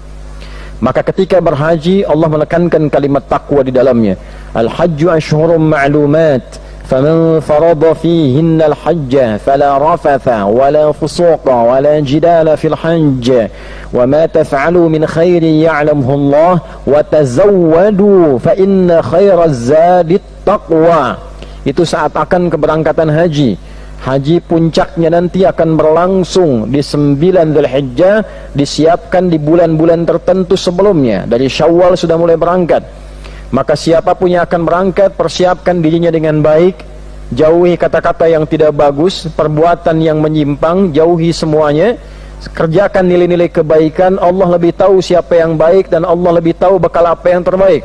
Maka ketika berhaji, Allah menekankan kalimat takwa di dalamnya. Al-hajju ashhurum ma'lumat, faman farada fihinna al-hajja fala rafatha wala fusuqa wala jidala fil hajj wa ma taf'alu min khairin ya'lamhu Allah wa tazawwadu fa inna khairaz zadi taqwa. Itu saat akan keberangkatan haji. Haji puncaknya nanti akan berlangsung di 9 Dzulhijjah, disiapkan di bulan-bulan tertentu sebelumnya. Dari Syawal sudah mulai berangkat. Maka siapapun yang akan berangkat, persiapkan dirinya dengan baik, jauhi kata-kata yang tidak bagus, perbuatan yang menyimpang, jauhi semuanya. Kerjakan nilai-nilai kebaikan. Allah lebih tahu siapa yang baik, dan Allah lebih tahu bekal apa yang terbaik.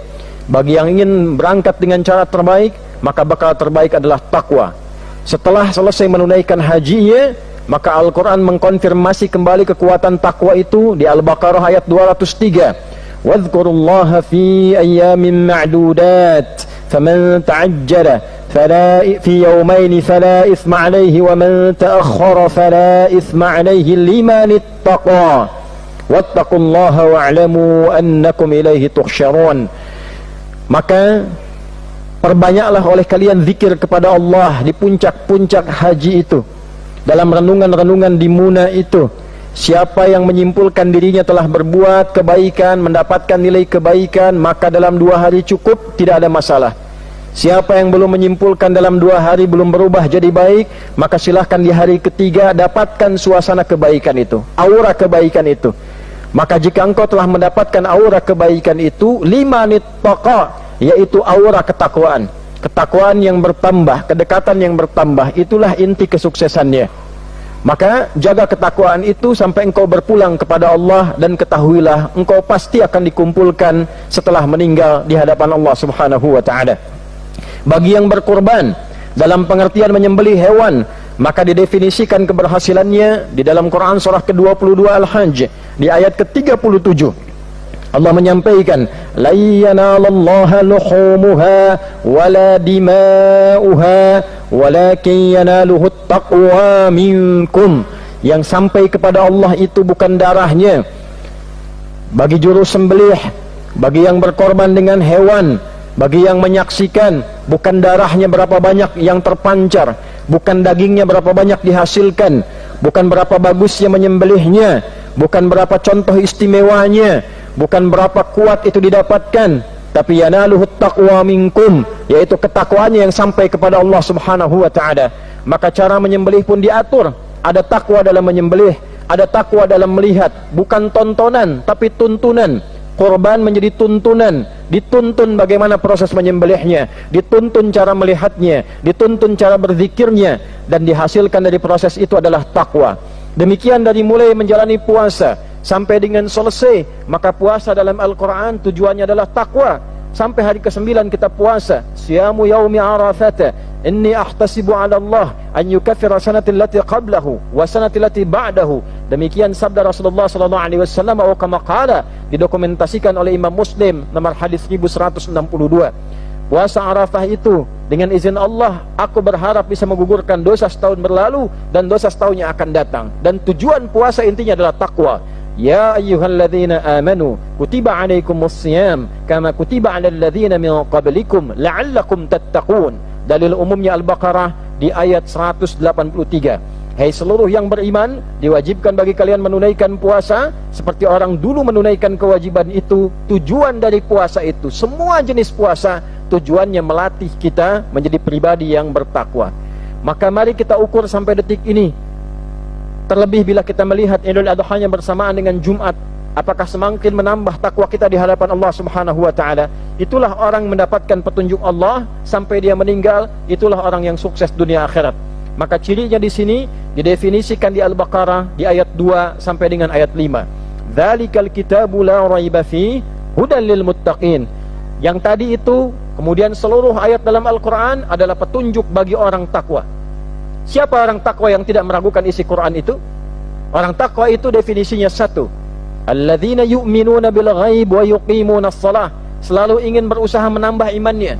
Bagi yang ingin berangkat dengan cara terbaik, maka bekal terbaik adalah takwa. Setelah selesai menunaikan hajinya, maka Al-Quran mengkonfirmasi kembali kekuatan takwa itu di Al-Baqarah ayat 203. Wadhkurullaha fi ayyamin ma'dudat, faman ta'ajjala fi yawmaini fala ithma alayhi, wa man ta'akhkhara fala ithma alayhi liman ittaqa. Wattaqullaha wa'lamu annakum ilaihi tuhsyarun. Maka perbanyaklah oleh kalian zikir kepada Allah di puncak-puncak haji itu, dalam renungan-renungan di Muna itu. Siapa yang menyimpulkan dirinya telah berbuat kebaikan, mendapatkan nilai kebaikan, maka dalam 2 hari cukup, tidak ada masalah. Siapa yang belum menyimpulkan dalam 2 hari belum berubah jadi baik, maka silahkan di hari ketiga dapatkan suasana kebaikan itu, aura kebaikan itu. Maka jika engkau telah mendapatkan aura kebaikan itu, limanit taqa, yaitu aura ketakwaan, ketakwaan yang bertambah, kedekatan yang bertambah, itulah inti kesuksesannya. Maka jaga ketakwaan itu sampai engkau berpulang kepada Allah, dan ketahuilah engkau pasti akan dikumpulkan setelah meninggal di hadapan Allah Subhanahu wa taala. Bagi yang berkorban dalam pengertian menyembelih hewan, maka didefinisikan keberhasilannya di dalam Quran surah ke-22 Al-Hajj di ayat ke-37. Allah menyampaikan, la yanalallaha luhumuha wala dima'uha walakin yanaluhu taqwa minkum. Yang sampai kepada Allah itu bukan darahnya bagi juru sembelih, bagi yang berkorban dengan hewan, bagi yang menyaksikan, bukan darahnya berapa banyak yang terpancar, bukan dagingnya berapa banyak dihasilkan, bukan berapa bagusnya menyembelihnya, bukan berapa contoh istimewanya, bukan berapa kuat itu didapatkan, tapi yanaluhu taqwa minkum, yaitu ketakwaannya yang sampai kepada Allah Subhanahu wa taala. Maka cara menyembelih pun diatur, ada takwa dalam menyembelih, ada takwa dalam melihat, bukan tontonan tapi tuntunan. Korban menjadi tuntunan, dituntun bagaimana proses menyembelihnya, dituntun cara melihatnya, dituntun cara berzikirnya, dan dihasilkan dari proses itu adalah takwa. Demikian dari mulai menjalani puasa sampai dengan selesai. Maka puasa dalam Al-Quran tujuannya adalah takwa. Sampai hari ke-9 kita puasa, siyamu yaumi arafata inni ahtasibu ala Allah an yukaffira sanati allati qablahu wa sanati allati ba'dahu. Demikian sabda Rasulullah sallallahu alaihi wasallam, atau kama qala, didokumentasikan oleh Imam Muslim nomor hadis 1162. Puasa Arafah itu dengan izin Allah, aku berharap bisa menggugurkan dosa setahun berlalu dan dosa setahun yang akan datang. Dan tujuan puasa intinya adalah takwa. Ya ayyuhalladzina amanu kutiba alaikumus siyam kama kutiba alal ladzina min qablikum la'allakum tattaqun. Dalil umumnya Al-Baqarah di ayat 183. Hai seluruh yang beriman, diwajibkan bagi kalian menunaikan puasa seperti orang dulu menunaikan kewajiban itu. Tujuan dari puasa itu, semua jenis puasa, tujuannya melatih kita menjadi pribadi yang bertakwa. Maka mari kita ukur sampai detik ini. Terlebih bila kita melihat Idul Adha-nya bersamaan dengan Jumat, apakah semakin menambah takwa kita di hadapan Allah Subhanahu wa taala? Itulah orang mendapatkan petunjuk Allah sampai dia meninggal, itulah orang yang sukses dunia akhirat. Maka cirinya di sini didefinisikan di Al-Baqarah di ayat 2 sampai dengan ayat 5. Dzalikal kitabu la raiba fi hudan lil muttaqin. Yang tadi itu, kemudian seluruh ayat dalam Al-Quran adalah petunjuk bagi orang takwa. Siapa orang takwa yang tidak meragukan isi Quran itu? Orang takwa itu definisinya satu, alladzina yu'minuna bil ghaib wa yuqimunas shalah. Selalu ingin berusaha menambah imannya,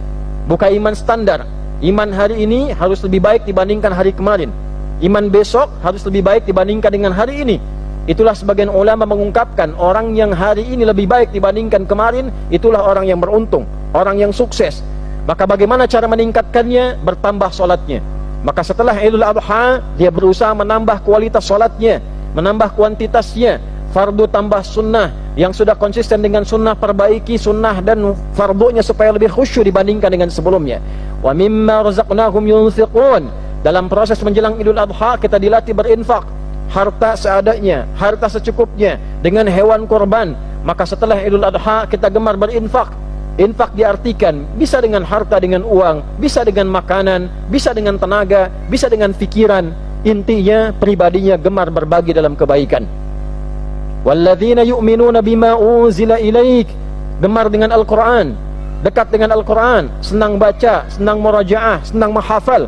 bukan iman standar. Iman hari ini harus lebih baik dibandingkan hari kemarin, iman besok harus lebih baik dibandingkan dengan hari ini. Itulah sebagian ulama mengungkapkan, orang yang hari ini lebih baik dibandingkan kemarin, itulah orang yang beruntung, orang yang sukses. Maka bagaimana cara meningkatkannya? Bertambah solatnya. Maka setelah Idul Adha, dia berusaha menambah kualitas solatnya, menambah kuantitasnya. Fardu tambah sunnah, yang sudah konsisten dengan sunnah perbaiki sunnah dan fardunya supaya lebih khusyuk dibandingkan dengan sebelumnya. Wa mimma razaqnahum yunfiqun. Dalam proses menjelang Idul Adha kita dilatih berinfak, harta seadanya, harta secukupnya, dengan hewan korban. Maka setelah Idul Adha kita gemar berinfak. Infak diartikan bisa dengan harta, dengan uang, bisa dengan makanan, bisa dengan tenaga, bisa dengan pikiran. Intinya pribadinya gemar berbagi dalam kebaikan. Walladzina yu'minuna bima unzila ilaik, gemar dengan Al-Quran, dekat dengan Al-Quran, senang baca, senang murajaah, senang menghafal.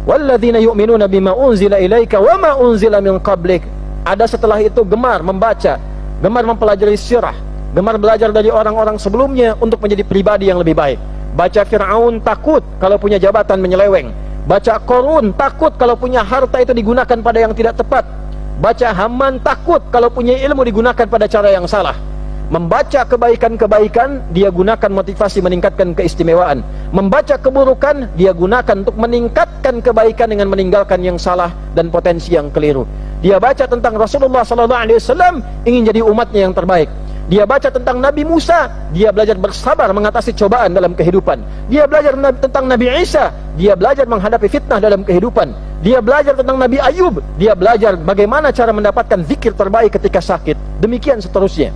Walladzina yu'minuna bima unzila ilaika wa ma unzila min qablik. Ada setelah itu gemar membaca, gemar mempelajari sirah, gemar belajar dari orang-orang sebelumnya untuk menjadi pribadi yang lebih baik. Baca Fir'aun, takut kalau punya jabatan menyeleweng. Baca Qarun, takut kalau punya harta itu digunakan pada yang tidak tepat. Baca Haman, takut kalau punya ilmu digunakan pada cara yang salah. Membaca kebaikan-kebaikan, dia gunakan motivasi meningkatkan keistimewaan. Membaca keburukan, dia gunakan untuk meningkatkan kebaikan dengan meninggalkan yang salah dan potensi yang keliru. Dia baca tentang Rasulullah SAW, ingin jadi umatnya yang terbaik. Dia baca tentang Nabi Musa, dia belajar bersabar mengatasi cobaan dalam kehidupan. Dia belajar tentang Nabi Isa, dia belajar menghadapi fitnah dalam kehidupan. Dia belajar tentang Nabi Ayub, dia belajar bagaimana cara mendapatkan zikir terbaik ketika sakit. Demikian seterusnya.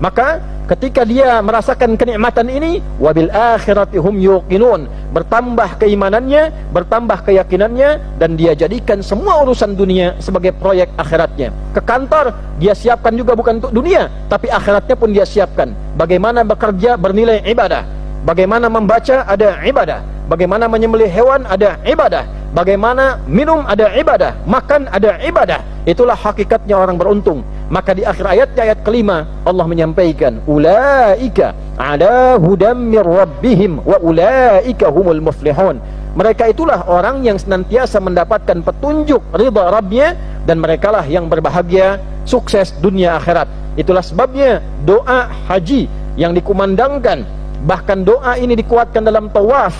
Maka ketika dia merasakan kenikmatan ini, wabil akhirati hum yuqinun, bertambah keimanannya, bertambah keyakinannya, dan dia jadikan semua urusan dunia sebagai proyek akhiratnya. Ke kantor dia siapkan juga bukan untuk dunia, tapi akhiratnya pun dia siapkan. Bagaimana bekerja bernilai ibadah, bagaimana membaca ada ibadah, bagaimana menyembelih hewan ada ibadah, bagaimana minum ada ibadah, makan ada ibadah. Itulah hakikatnya orang beruntung. Maka di akhir ayat kelima Allah menyampaikan, ulaika ala hudam mir rabbihim wa ulaika humul muflihun. Mereka itulah orang yang senantiasa mendapatkan petunjuk ridha Rabbnya, dan merekalah yang berbahagia, sukses dunia akhirat. Itulah sebabnya doa haji yang dikumandangkan, bahkan doa ini dikuatkan dalam tawaf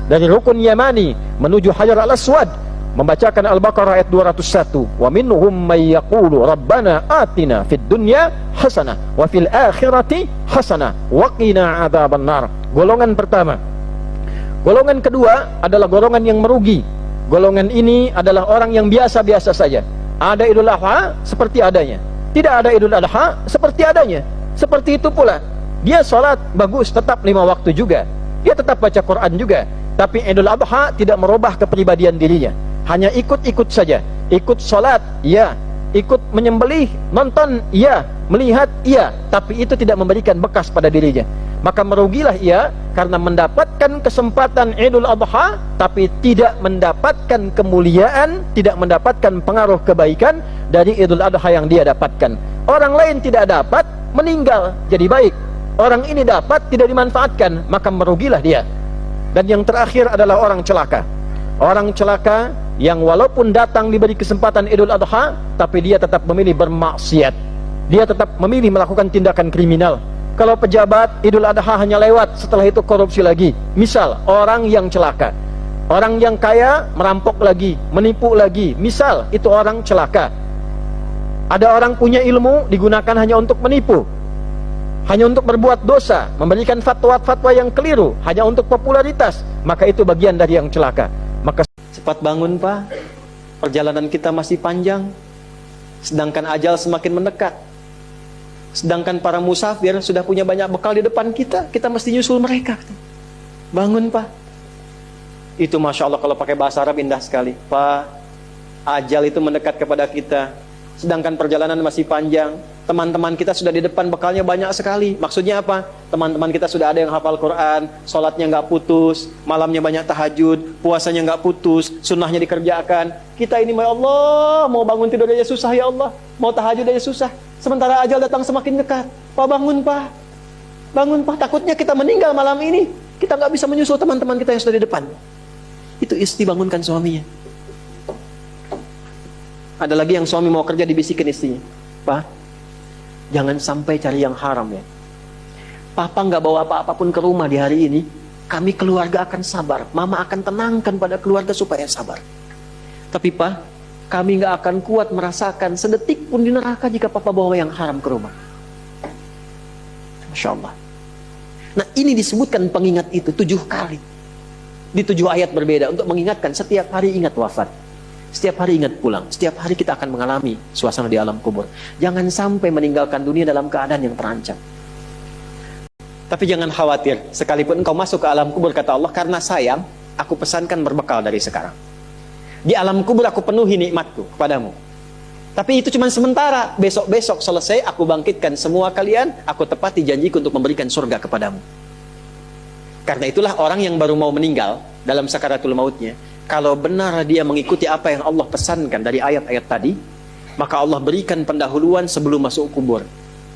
dari rukun Yamani menuju Hajar al-Aswad, membacakan Al-Baqarah ayat 201, wa minhum may yaqulu rabbana atina fid dunya hasanah wa fil akhirati hasanah wa qina adzabannar. Golongan pertama. Golongan kedua adalah golongan yang merugi. Golongan ini adalah orang yang biasa-biasa saja. Ada Idul Adha seperti adanya, tidak ada Idul Adha seperti adanya. Seperti itu pula dia salat bagus, tetap 5 waktu juga, dia tetap baca Quran juga, tapi Idul Adha tidak merubah kepribadian dirinya. Hanya ikut-ikut saja. Ikut sholat, ya. Ikut menyembelih, nonton, ya. Melihat, ya. Tapi itu tidak memberikan bekas pada dirinya. Maka merugilah ia karena mendapatkan kesempatan Idul Adha, tapi tidak mendapatkan kemuliaan, tidak mendapatkan pengaruh kebaikan dari Idul Adha yang dia dapatkan. Orang lain tidak dapat, meninggal jadi baik. Orang ini dapat, tidak dimanfaatkan, maka merugilah dia. Dan yang terakhir adalah orang celaka. Orang celaka yang walaupun datang diberi kesempatan Idul Adha, tapi dia tetap memilih bermaksiat. Dia tetap memilih melakukan tindakan kriminal. Kalau pejabat, Idul Adha hanya lewat, setelah itu korupsi lagi. Misal, orang yang celaka. Orang yang kaya, merampok lagi, menipu lagi. Misal, itu orang celaka. Ada orang punya ilmu, digunakan hanya untuk menipu, hanya untuk berbuat dosa, memberikan fatwa-fatwa yang keliru, hanya untuk popularitas. Maka itu bagian dari yang celaka. Maka Cepat bangun Pak, perjalanan kita masih panjang, sedangkan ajal semakin mendekat. Sedangkan para musafir sudah punya banyak bekal di depan kita, kita mesti nyusul mereka. Bangun Pak. Itu Masya Allah kalau pakai bahasa Arab indah sekali. Pak, ajal itu mendekat kepada kita, sedangkan perjalanan masih panjang. Teman-teman kita sudah di depan, bekalnya banyak sekali. Maksudnya apa? Teman-teman kita sudah ada yang hafal Quran, sholatnya nggak putus, malamnya banyak tahajud, puasanya nggak putus, sunnahnya dikerjakan. Kita ini, ya Allah, mau bangun tidur aja susah ya Allah, mau tahajud aja susah. Sementara ajal datang semakin dekat. Pak, bangun Pak, bangun Pak. Takutnya kita meninggal malam ini, kita nggak bisa menyusul teman-teman kita yang sudah di depan. Itu istri bangunkan suaminya. Ada lagi yang suami mau kerja, dibisikin istrinya, Pak, jangan sampai cari yang haram ya. Papa nggak bawa apa-apa pun ke rumah di hari ini. Kami keluarga akan sabar. Mama akan tenangkan pada keluarga supaya sabar. Tapi Pak, kami nggak akan kuat merasakan sedetik pun di neraka jika Papa bawa yang haram ke rumah. Masya Allah. Nah ini disebutkan pengingat itu 7 kali. Di 7 ayat berbeda untuk mengingatkan setiap hari ingat wafat. Setiap hari ingat pulang. Setiap hari kita akan mengalami suasana di alam kubur. Jangan sampai meninggalkan dunia dalam keadaan yang terancam. Tapi jangan khawatir, sekalipun engkau masuk ke alam kubur, kata Allah, karena sayang, aku pesankan berbekal dari sekarang. Di alam kubur aku penuhi nikmatku kepadamu. Tapi itu cuma sementara. Besok-besok selesai, aku bangkitkan semua kalian, aku tepati janjiku untuk memberikan surga kepadamu. Karena itulah orang yang baru mau meninggal dalam sakaratul mautnya, kalau benar dia mengikuti apa yang Allah pesankan dari ayat-ayat tadi, maka Allah berikan pendahuluan sebelum masuk kubur.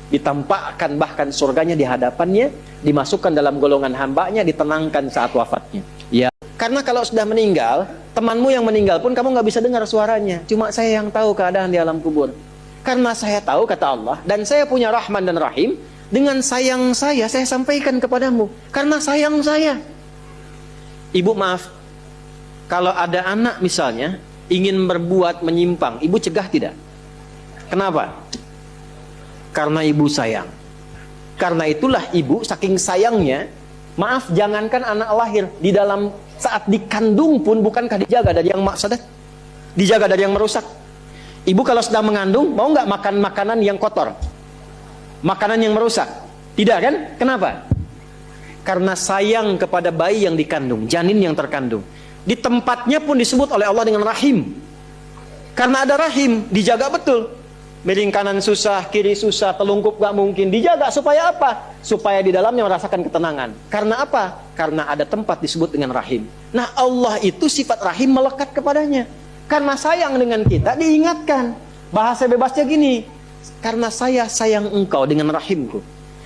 Ditampakkan bahkan surganya di hadapannya, dimasukkan dalam golongan hambanya, ditenangkan saat wafatnya. Ya, karena kalau sudah meninggal, temanmu yang meninggal pun kamu nggak bisa dengar suaranya. Cuma saya yang tahu keadaan di alam kubur. Karena saya tahu, kata Allah, dan saya punya Rahman dan Rahim, dengan sayang saya sampaikan kepadamu. Karena sayang saya. Ibu maaf, kalau ada anak misalnya ingin berbuat menyimpang, ibu cegah tidak? Kenapa? Karena ibu sayang. Karena itulah ibu saking sayangnya, maaf, jangankan anak lahir, di dalam saat dikandung pun bukankah dijaga dari yang maksadat? Dijaga dari yang merusak. Ibu kalau sedang mengandung, mau nggak makan makanan yang kotor? makanan yang merusak. Tidak kan? Kenapa? Karena sayang kepada bayi yang dikandung, janin yang terkandung. Di tempatnya pun disebut oleh Allah dengan rahim. Karena ada rahim, dijaga betul. Miring kanan susah, kiri susah, telungkup gak mungkin. Dijaga supaya apa? Supaya di dalamnya merasakan ketenangan. Karena apa? Karena ada tempat disebut dengan rahim. Nah, Allah itu sifat rahim melekat kepadanya. Karena sayang dengan kita, diingatkan. Bahasa bebasnya gini, karena saya sayang engkau dengan rahimku.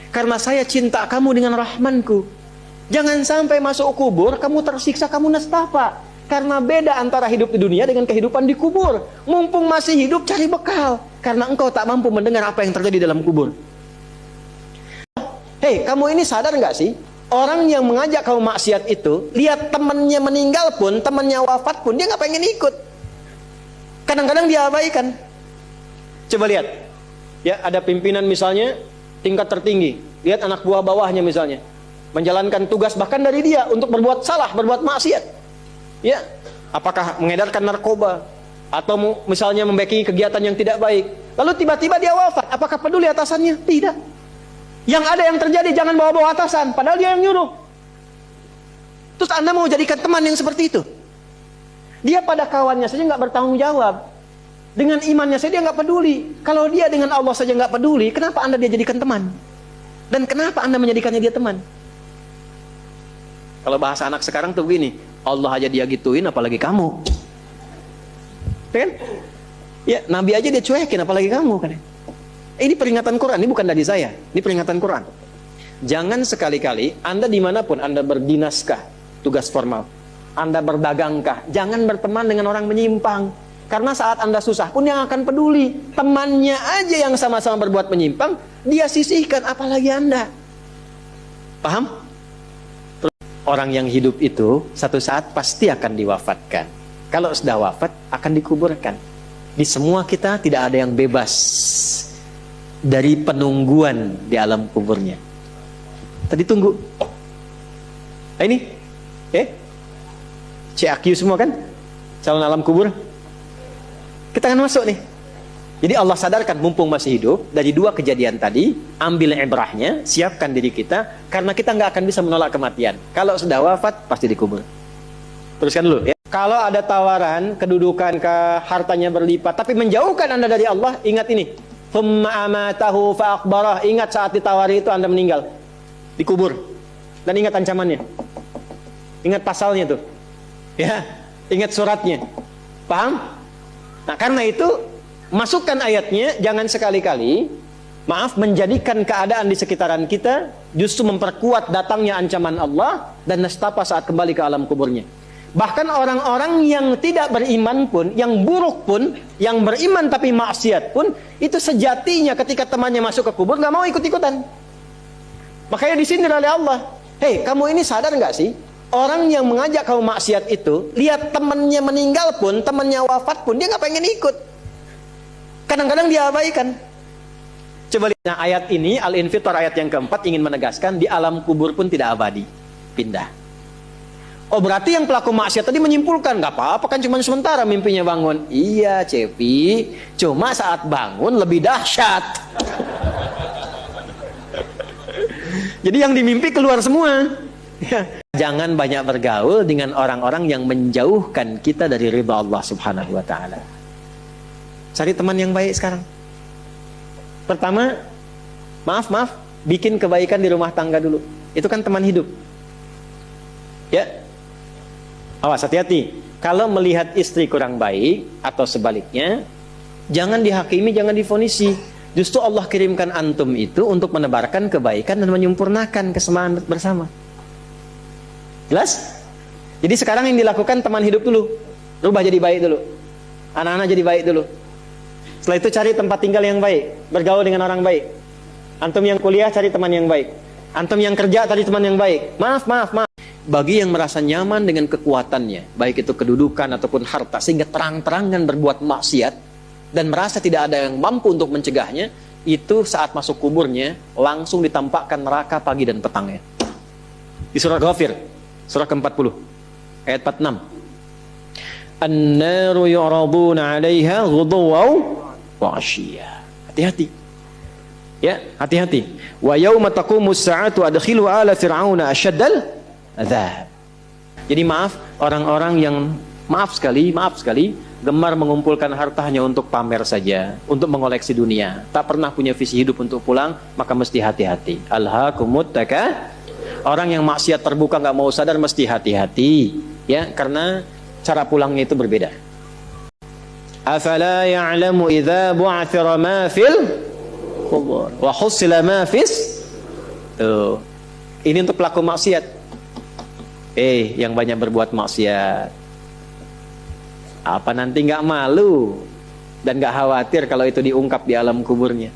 Karena saya cinta kamu dengan rahmanku. Jangan sampai masuk kubur, kamu tersiksa, kamu nestapa. Karena beda antara hidup di dunia dengan kehidupan di kubur. Mumpung masih hidup, cari bekal. Karena engkau tak mampu mendengar apa yang terjadi dalam kubur. Hei, kamu ini sadar nggak sih? Orang yang mengajak kamu maksiat itu, lihat temannya meninggal pun, temannya wafat pun, dia nggak pengen ikut. Kadang-kadang dia abaikan. Coba lihat. Ya, ada pimpinan misalnya, tingkat tertinggi. Lihat anak buah bawahnya misalnya. Menjalankan tugas bahkan dari dia untuk berbuat salah, berbuat maksiat. Ya, apakah mengedarkan narkoba atau misalnya membackingi kegiatan yang tidak baik. Lalu tiba-tiba dia wafat, apakah peduli atasannya? Tidak. Yang ada yang terjadi, jangan bawa-bawa atasan, padahal dia yang nyuruh. Terus Anda mau jadikan teman yang seperti itu? Dia pada kawannya saja nggak bertanggung jawab. Dengan imannya saja dia nggak peduli. Kalau dia dengan Allah saja nggak peduli, kenapa Anda dia jadikan teman? Dan kenapa Anda menjadikannya dia teman? Kalau bahasa anak sekarang tuh begini, Allah aja dia gituin, apalagi kamu. Kan? Ya, Nabi aja dia cuekin, apalagi kamu kan? Ini peringatan Quran, ini bukan dari saya. Ini peringatan Quran. Jangan sekali-kali Anda dimanapun Anda berdinaskah, tugas formal, Anda berdagangkah, jangan berteman dengan orang menyimpang. Karena saat Anda susah pun yang akan peduli. Temannya aja yang sama-sama berbuat menyimpang, dia sisihkan, apalagi Anda. Paham? Orang yang hidup itu satu saat pasti akan diwafatkan. Kalau sudah wafat akan dikuburkan. Di semua kita tidak ada yang bebas dari penungguan di alam kuburnya. Tadi tunggu. Ini CAQ semua kan? Calon alam kubur. Kita akan masuk nih. Jadi Allah sadarkan mumpung masih hidup, dari dua kejadian tadi, ambil ibrahnya, siapkan diri kita, karena kita nggak akan bisa menolak kematian. Kalau sudah wafat, pasti dikubur. Teruskan dulu ya. Kalau ada tawaran, kedudukan ke hartanya berlipat, tapi menjauhkan Anda dari Allah, ingat ini. Thumma amatahu fa'akbarah. Ingat saat ditawari itu Anda meninggal. Dikubur. Dan ingat ancamannya. Ingat pasalnya tuh. Ya, ingat suratnya. Paham? Nah, karena itu masukkan ayatnya, jangan sekali-kali menjadikan keadaan di sekitaran kita justru memperkuat datangnya ancaman Allah dan nestapa saat kembali ke alam kuburnya. Bahkan orang-orang yang tidak beriman pun, yang buruk pun, yang beriman tapi maksiat pun, itu sejatinya ketika temannya masuk ke kubur nggak mau ikut-ikutan. Makanya disindir oleh Allah. Hei, kamu ini sadar nggak sih? Orang yang mengajak kamu maksiat itu, lihat temannya meninggal pun, temannya wafat pun, dia nggak pengen ikut. Kadang-kadang dia abaikan. Coba lihat, nah, ayat ini, Al-Infitar ayat yang keempat ingin menegaskan, di alam kubur pun tidak abadi. Pindah. Oh, berarti yang pelaku maksiat tadi menyimpulkan, nggak apa-apa kan cuma sementara mimpinya bangun. Iya, Cepi, cuma saat bangun lebih dahsyat. Jadi yang dimimpi keluar semua. Jangan banyak bergaul dengan orang-orang yang menjauhkan kita dari ridha Allah Subhanahu wa taala. Cari teman yang baik sekarang. Pertama, maaf, bikin kebaikan di rumah tangga dulu. Itu kan teman hidup. Ya. Awas, hati-hati. Kalau melihat istri kurang baik atau sebaliknya, jangan dihakimi, jangan difonisi. Justru Allah kirimkan antum itu untuk menebarkan kebaikan dan menyempurnakan kesemaan bersama. Jelas? Jadi sekarang yang dilakukan teman hidup dulu. Rubah jadi baik dulu. Anak-anak jadi baik dulu. Setelah itu cari tempat tinggal yang baik, bergaul dengan orang baik. Antum yang kuliah cari teman yang baik. Antum yang kerja cari teman yang baik. Maaf. Bagi yang merasa nyaman dengan kekuatannya, baik itu kedudukan ataupun harta, sehingga terang-terangan berbuat maksiat dan merasa tidak ada yang mampu untuk mencegahnya, itu saat masuk kuburnya langsung ditampakkan neraka pagi dan petangnya. Di surah Ghafir, surah ke-40, ayat 46. An-naru yu'raduna 'alaiha ghuduwan wa 'ashiyya. Hati-hati. Ya, hati-hati. Wa yauma taqumus sa'atu adkhilu ala fir'auna asyaddal adzab. Jadi maaf orang-orang yang maaf sekali gemar mengumpulkan harta hanya untuk pamer saja, untuk mengoleksi dunia, tak pernah punya visi hidup untuk pulang, maka mesti hati-hati. Alhaakumut takah. Orang yang maksiat terbuka nggak mau sadar mesti hati-hati, ya, karena cara pulangnya itu berbeda. Afala ya'lamu idza bu'athira ma fil qubur wa husila ma fis. Tuh. Ini untuk pelaku maksiat. Yang banyak berbuat maksiat. Apa nanti nggak malu dan nggak khawatir kalau itu diungkap di alam kuburnya?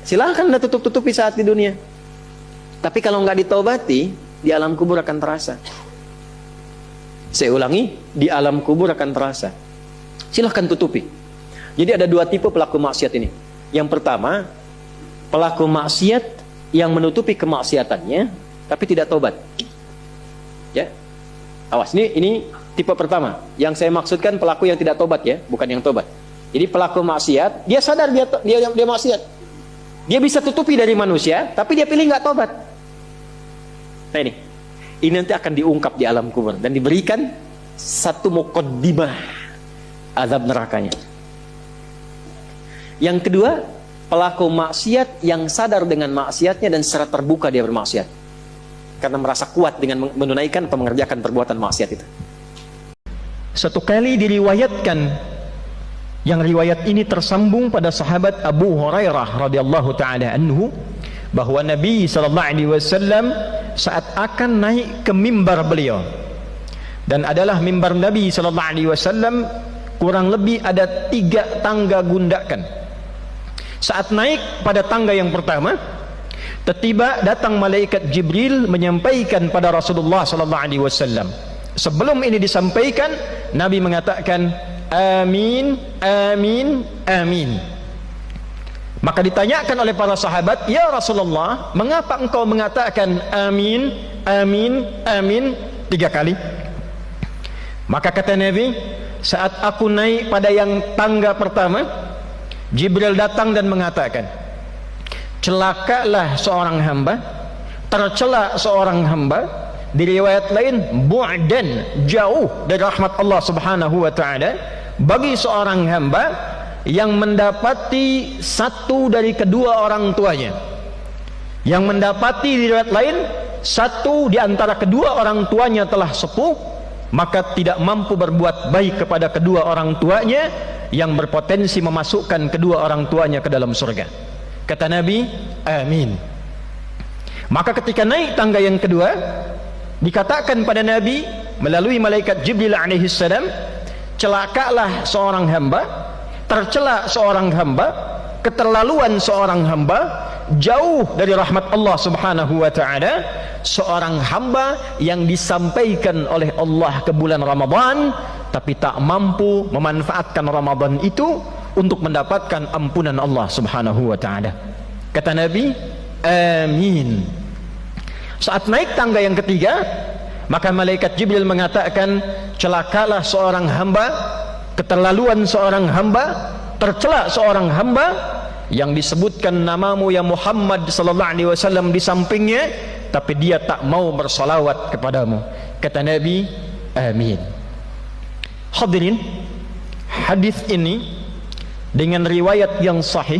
Silahkan Anda tutup-tutupi saat di dunia. Tapi kalau nggak ditobati, di alam kubur akan terasa. Saya ulangi, di alam kubur akan terasa. Silahkan tutupi. Jadi ada dua tipe pelaku maksiat ini. Yang pertama, pelaku maksiat yang menutupi kemaksiatannya, tapi tidak tobat. Ya, awas, ini tipe pertama. Yang saya maksudkan pelaku yang tidak tobat, ya, bukan yang tobat. Jadi pelaku maksiat, dia sadar dia maksiat. Dia bisa tutupi dari manusia, tapi dia pilih nggak tobat. Nah ini nanti akan diungkap di alam kubur dan diberikan satu muqaddimah azab nerakanya. Yang kedua, pelaku maksiat yang sadar dengan maksiatnya dan secara terbuka dia bermaksiat karena merasa kuat dengan menunaikan atau mengerjakan perbuatan maksiat itu. Satu kali diriwayatkan, yang riwayat ini tersambung pada sahabat Abu Hurairah radhiyallahu taala anhu, bahwa Nabi sallallahu alaihi wasallam saat akan naik ke mimbar beliau, dan adalah mimbar Nabi sallallahu alaihi wasallam kurang lebih ada 3 tangga gundakan. Saat naik pada tangga yang pertama, tiba-tiba datang malaikat Jibril menyampaikan pada Rasulullah sallallahu alaihi wasallam. Sebelum ini disampaikan, Nabi mengatakan amin, amin, amin. Maka ditanyakan oleh para sahabat, ya Rasulullah, mengapa engkau mengatakan amin, amin, amin 3 kali? Maka kata Nabi, saat aku naik pada yang tangga pertama, Jibril datang dan mengatakan, celakalah seorang hamba, tercela seorang hamba. Di riwayat lain, bu'dan, jauh dari rahmat Allah subhanahu wa ta'ala, bagi seorang hamba yang mendapati satu dari kedua orang tuanya, yang mendapati di riwayat lain satu di antara kedua orang tuanya telah sepuh, maka tidak mampu berbuat baik kepada kedua orang tuanya, yang berpotensi memasukkan kedua orang tuanya ke dalam surga. Kata Nabi, amin. Maka ketika naik tangga yang kedua, dikatakan pada Nabi melalui malaikat Jibril alaihi salam, celakalah seorang hamba, tercela seorang hamba, keterlaluan seorang hamba, jauh dari rahmat Allah subhanahu wa ta'ala, seorang hamba yang disampaikan oleh Allah ke bulan Ramadan tapi tak mampu memanfaatkan Ramadan itu untuk mendapatkan ampunan Allah subhanahu wa ta'ala. Kata Nabi, amin. Saat naik tangga yang ketiga, maka malaikat Jibril mengatakan, celakalah seorang hamba, keterlaluan seorang hamba, tercela seorang hamba yang disebutkan namamu ya Muhammad sallallahu alaihi wasallam di sampingnya, tapi dia tak mau bersalawat kepadamu. Kata Nabi, amin. Hadirin, hadis ini dengan riwayat yang sahih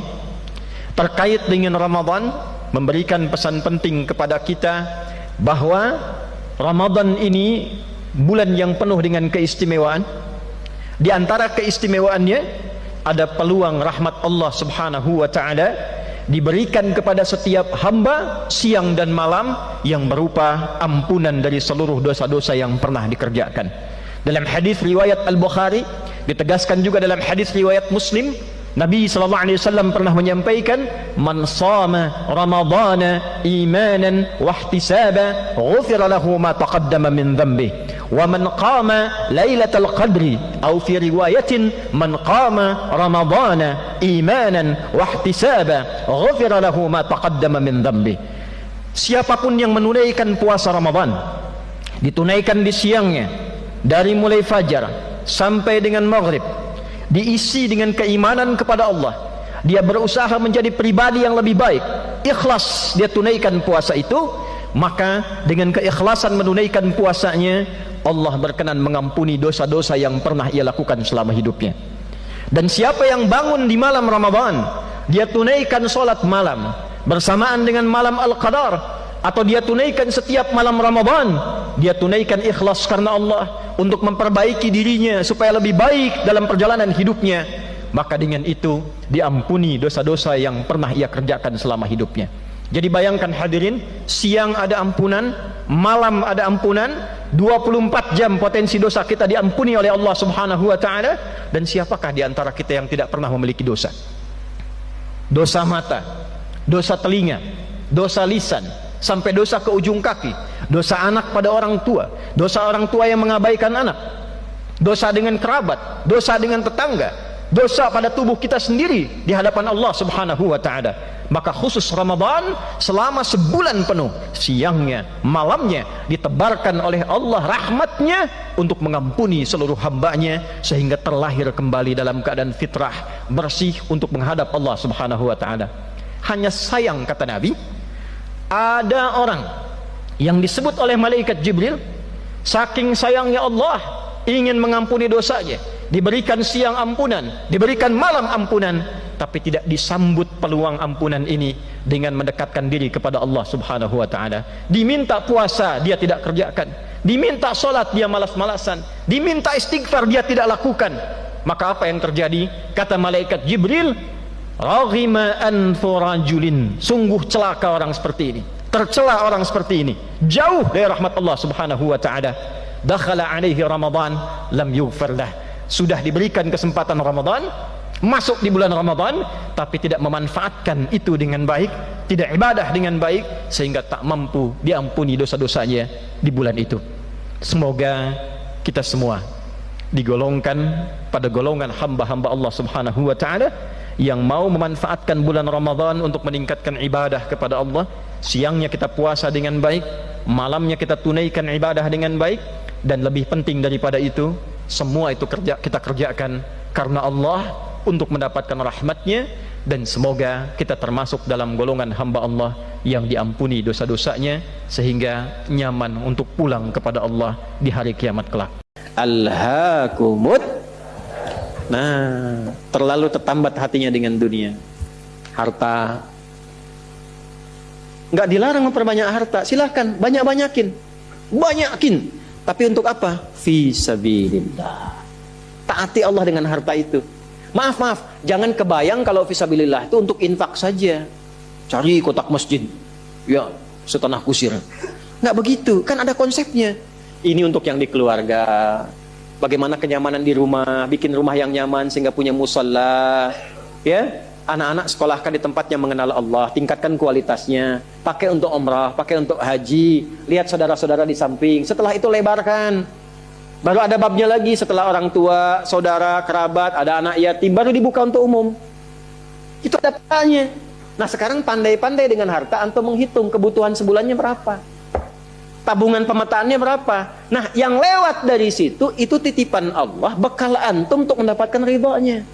terkait dengan Ramadan memberikan pesan penting kepada kita bahwa Ramadan ini bulan yang penuh dengan keistimewaan. Di antara keistimewaannya ada peluang rahmat Allah subhanahu wa ta'ala diberikan kepada setiap hamba siang dan malam yang berupa ampunan dari seluruh dosa-dosa yang pernah dikerjakan. Dalam hadis riwayat Al-Bukhari, ditegaskan juga dalam hadis riwayat Muslim, Nabi SAW pernah menyampaikan, man sama Ramadana imanan wahtisaba ghufira lahu ma taqaddama min dhanbi wa man qama lailatul qadri atau fi riwayatin man qama Ramadana imanan wahtisaba ghufira lahu ma taqaddama min dhanbi. Siapapun yang menunaikan puasa Ramadan, ditunaikan di siangnya dari mulai fajar sampai dengan maghrib, diisi dengan keimanan kepada Allah dia berusaha menjadi pribadi yang lebih baik, ikhlas dia tunaikan puasa itu, maka dengan keikhlasan menunaikan puasanya, Allah berkenan mengampuni dosa-dosa yang pernah ia lakukan selama hidupnya. Dan siapa yang bangun di malam Ramadan, dia tunaikan sholat malam bersamaan dengan malam Al-Qadar, atau dia tunaikan setiap malam Ramadan, dia tunaikan ikhlas karena Allah untuk memperbaiki dirinya supaya lebih baik dalam perjalanan hidupnya, maka dengan itu diampuni dosa-dosa yang pernah ia kerjakan selama hidupnya. Jadi bayangkan hadirin, siang ada ampunan, malam ada ampunan, 24 jam potensi dosa kita diampuni oleh Allah Subhanahu wa taala. Dan siapakah di antara kita yang tidak pernah memiliki dosa? Dosa mata, dosa telinga, dosa lisan, sampai dosa ke ujung kaki, dosa anak pada orang tua, dosa orang tua yang mengabaikan anak, dosa dengan kerabat, dosa dengan tetangga, dosa pada tubuh kita sendiri di hadapan Allah Subhanahu wa taala. Maka khusus Ramadan selama sebulan penuh, siangnya, malamnya ditebarkan oleh Allah rahmatnya untuk mengampuni seluruh hambanya, sehingga terlahir kembali dalam keadaan fitrah, bersih untuk menghadap Allah Subhanahu wa taala. Hanya sayang, kata Nabi, ada orang yang disebut oleh malaikat Jibril, saking sayangnya Allah ingin mengampuni dosanya, diberikan siang ampunan, diberikan malam ampunan, tapi tidak disambut peluang ampunan ini dengan mendekatkan diri kepada Allah Subhanahu wa taala. Diminta puasa dia tidak kerjakan, diminta sholat dia malas-malasan, diminta istighfar dia tidak lakukan. Maka apa yang terjadi? Kata malaikat Jibril, raghima anfu rajulin, sungguh celaka orang seperti ini, tercela orang seperti ini, jauh dari rahmat Allah Subhanahu wa taala. Dakhala alaihi Ramadan lam yughfar lah, sudah diberikan kesempatan Ramadan, masuk di bulan Ramadan, tapi tidak memanfaatkan itu dengan baik, tidak ibadah dengan baik, sehingga tak mampu diampuni dosa-dosanya di bulan itu. Semoga kita semua digolongkan pada golongan hamba-hamba Allah Subhanahu wa taala yang mau memanfaatkan bulan Ramadan untuk meningkatkan ibadah kepada Allah. Siangnya kita puasa dengan baik, malamnya kita tunaikan ibadah dengan baik, dan lebih penting daripada itu, semua itu kita kerjakan karena Allah, untuk mendapatkan rahmatnya. Dan semoga kita termasuk dalam golongan hamba Allah yang diampuni dosa-dosanya, sehingga nyaman untuk pulang kepada Allah di hari kiamat kelak. Alhaakumut, nah, terlalu tertambat hatinya dengan dunia, harta. Nggak dilarang memperbanyak harta, silahkan banyakin, tapi untuk apa? Fi sabilillah, taati Allah dengan harta itu. Maaf, jangan kebayang kalau fisabilillah itu untuk infak saja, cari kotak masjid, ya setanah kusir. Nggak begitu, kan ada konsepnya. Ini untuk yang di keluarga, bagaimana kenyamanan di rumah, bikin rumah yang nyaman sehingga punya musalla, ya. Anak-anak sekolahkan di tempat yang mengenal Allah, tingkatkan kualitasnya, pakai untuk umrah, pakai untuk haji, lihat saudara-saudara di samping. Setelah itu lebarkan, baru ada babnya lagi, setelah orang tua, saudara, kerabat, ada anak yatim, baru dibuka untuk umum. Itu ada petanya. Nah sekarang pandai-pandai dengan harta, antum menghitung kebutuhan sebulannya berapa, tabungan pemetaannya berapa. Nah yang lewat dari situ, itu titipan Allah, bekal antum untuk mendapatkan ridhonya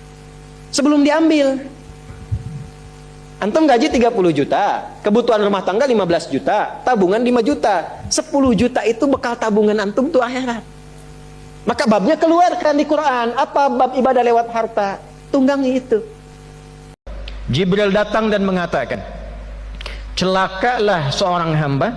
sebelum diambil. Antum gaji 30 juta, kebutuhan rumah tangga 15 juta, tabungan 5 juta, 10 juta itu bekal tabungan antum tuh akhirat. Maka babnya keluarkan di Quran. Apa bab ibadah lewat harta? Tunggangi itu. Jibril datang dan mengatakan, celakalah seorang hamba,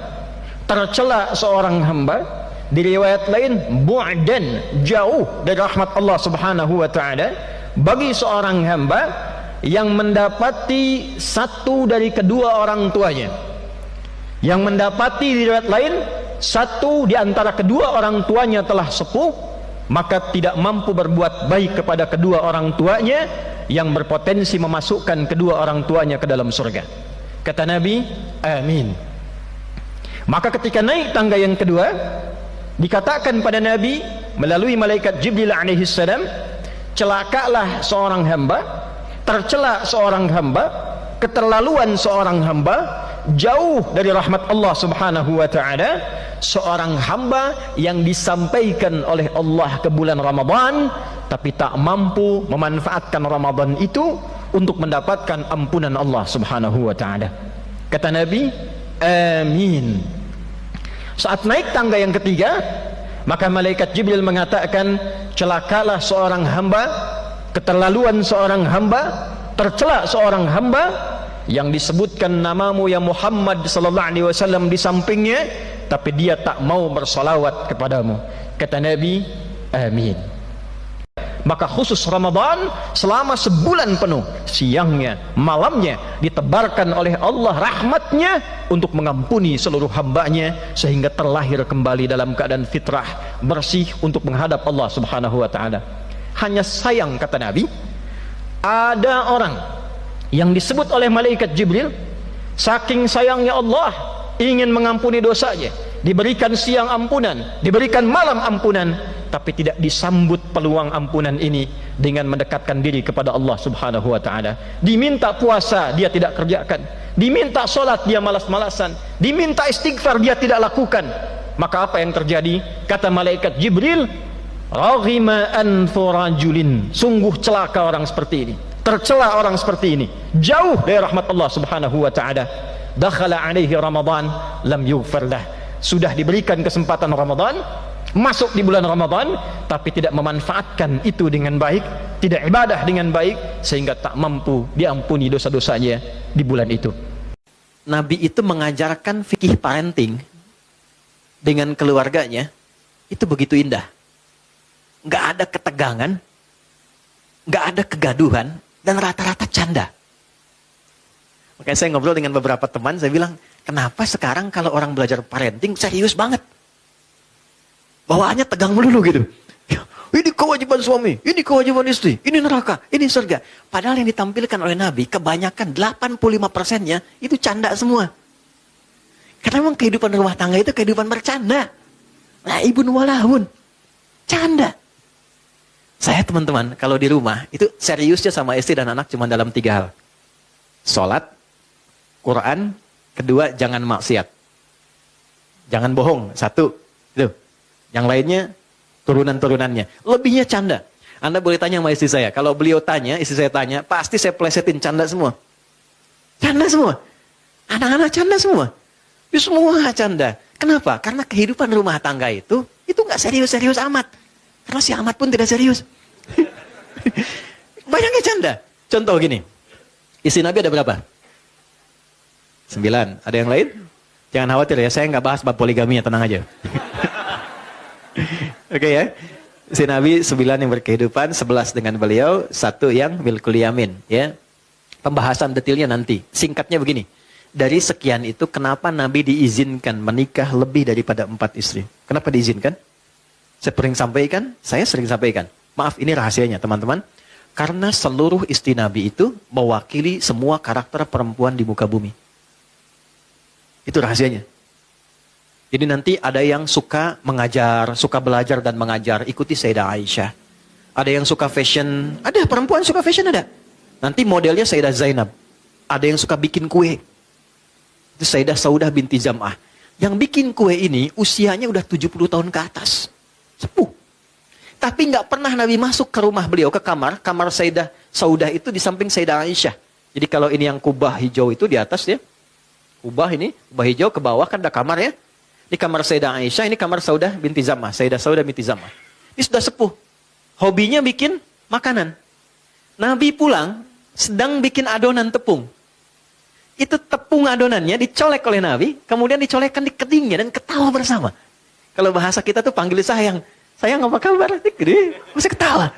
tercela seorang hamba. Di riwayat lain, bu'dan, jauh dari rahmat Allah Subhanahu wa taala, bagi seorang hamba yang mendapati satu dari kedua orang tuanya. Yang mendapati di riwayat lain, satu di antara kedua orang tuanya telah sepuh, maka tidak mampu berbuat baik kepada kedua orang tuanya, yang berpotensi memasukkan kedua orang tuanya ke dalam surga. Kata Nabi, amin. Maka ketika naik tangga yang kedua, dikatakan pada Nabi melalui malaikat Jibril alaihi salam, celakalah seorang hamba, tercela seorang hamba, keterlaluan seorang hamba, jauh dari rahmat Allah Subhanahu wa taala, seorang hamba yang disampaikan oleh Allah ke bulan Ramadan tapi tak mampu memanfaatkan Ramadan itu untuk mendapatkan ampunan Allah Subhanahu wa taala. Kata Nabi, amin. Saat naik tangga yang ketiga, maka malaikat Jibril mengatakan, celakalah seorang hamba, keterlaluan seorang hamba, tercela seorang hamba yang disebutkan namamu ya Muhammad sallallahu alaihi wasallam di sampingnya, tapi dia tak mau bersalawat kepadamu. Kata Nabi, amin. Maka khusus Ramadan selama sebulan penuh, siangnya, malamnya ditebarkan oleh Allah rahmatnya untuk mengampuni seluruh hambanya, sehingga terlahir kembali dalam keadaan fitrah, bersih untuk menghadap Allah Subhanahu wa ta'ala. Hanya sayang, kata Nabi, ada orang yang disebut oleh malaikat Jibril, saking sayangnya Allah ingin mengampuni dosanya, diberikan siang ampunan, diberikan malam ampunan, tapi tidak disambut peluang ampunan ini dengan mendekatkan diri kepada Allah Subhanahu wa ta'ala. Diminta puasa, dia tidak kerjakan. Diminta sholat, dia malas-malasan. Diminta istighfar, dia tidak lakukan. Maka apa yang terjadi? Kata malaikat Jibril, raghima anfu rajulin, sungguh celaka orang seperti ini, tercela orang seperti ini, jauh dari rahmat Allah Subhanahu wa ta'ala. Dakhala alaihi Ramadan lam yughfar lah. Sudah diberikan kesempatan Ramadan, masuk di bulan Ramadan, tapi tidak memanfaatkan itu dengan baik, tidak ibadah dengan baik, sehingga tak mampu diampuni dosa-dosanya di bulan itu. Nabi itu mengajarkan fikih parenting dengan keluarganya, itu begitu indah. Nggak ada ketegangan, nggak ada kegaduhan, dan rata-rata canda. Makanya saya ngobrol dengan beberapa teman, saya bilang, kenapa sekarang kalau orang belajar parenting serius banget? Bawaannya tegang melulu gitu. Ini kewajiban suami, ini kewajiban istri, ini neraka, ini surga. Padahal yang ditampilkan oleh Nabi, kebanyakan 85%-nya itu canda semua. Karena memang kehidupan rumah tangga itu kehidupan bercanda. Laibun walahun. Canda. Saya teman-teman, kalau di rumah, itu seriusnya sama istri dan anak cuma dalam 3 hal. Sholat, Quran, kedua jangan maksiat. Jangan bohong, 1. Itu. Yang lainnya turunan-turunannya. Lebihnya canda. Anda boleh tanya sama istri saya. Kalau beliau tanya, istri saya tanya, pasti saya plesetin canda semua. Canda semua. Anak-anak canda semua. Itu semua canda. Kenapa? Karena kehidupan rumah tangga itu nggak serius-serius amat. Karena si amat pun tidak serius. Banyaknya canda. Contoh gini. Istri Nabi ada berapa? 9. Ada yang lain? Jangan khawatir ya, saya nggak bahas bab poligami ya, tenang aja. Oke ya. Si Nabi 9 yang berkehidupan, 11 dengan beliau, 1 yang milkul yamin, ya. Pembahasan detailnya nanti. Singkatnya begini. Dari sekian itu kenapa Nabi diizinkan menikah lebih daripada 4 istri? Kenapa diizinkan? Saya sering sampaikan. Maaf, ini rahasianya, teman-teman. Karena seluruh istri Nabi itu mewakili semua karakter perempuan di muka bumi. Itu rahasianya. Jadi nanti ada yang suka mengajar, suka belajar dan mengajar, ikuti Sayyidah Aisyah. Ada yang suka fashion, ada perempuan suka fashion ada. Nanti modelnya Sayyidah Zainab. Ada yang suka bikin kue. Itu Sayyidah Saudah binti Zam'ah. Yang bikin kue ini usianya udah 70 tahun ke atas. Sepuh. Tapi nggak pernah Nabi masuk ke rumah beliau, ke kamar Sayyidah Saudah itu di samping Sayyidah Aisyah. Jadi kalau ini yang kubah hijau itu di atas ya. Kubah hijau ke bawah kan ada kamar ya. Ini kamar Sayyidah Aisyah, ini kamar Saudah binti Zam'ah. Sayyidah Saudah binti Zam'ah. Ini sudah sepuh. Hobinya bikin makanan. Nabi pulang, sedang bikin adonan tepung. Itu tepung adonannya dicolek oleh Nabi, kemudian dicolekkan di kedingnya dan ketawa bersama. Kalau bahasa kita tuh panggil sayang. Sayang apa kabar? Gede, masih ketawa.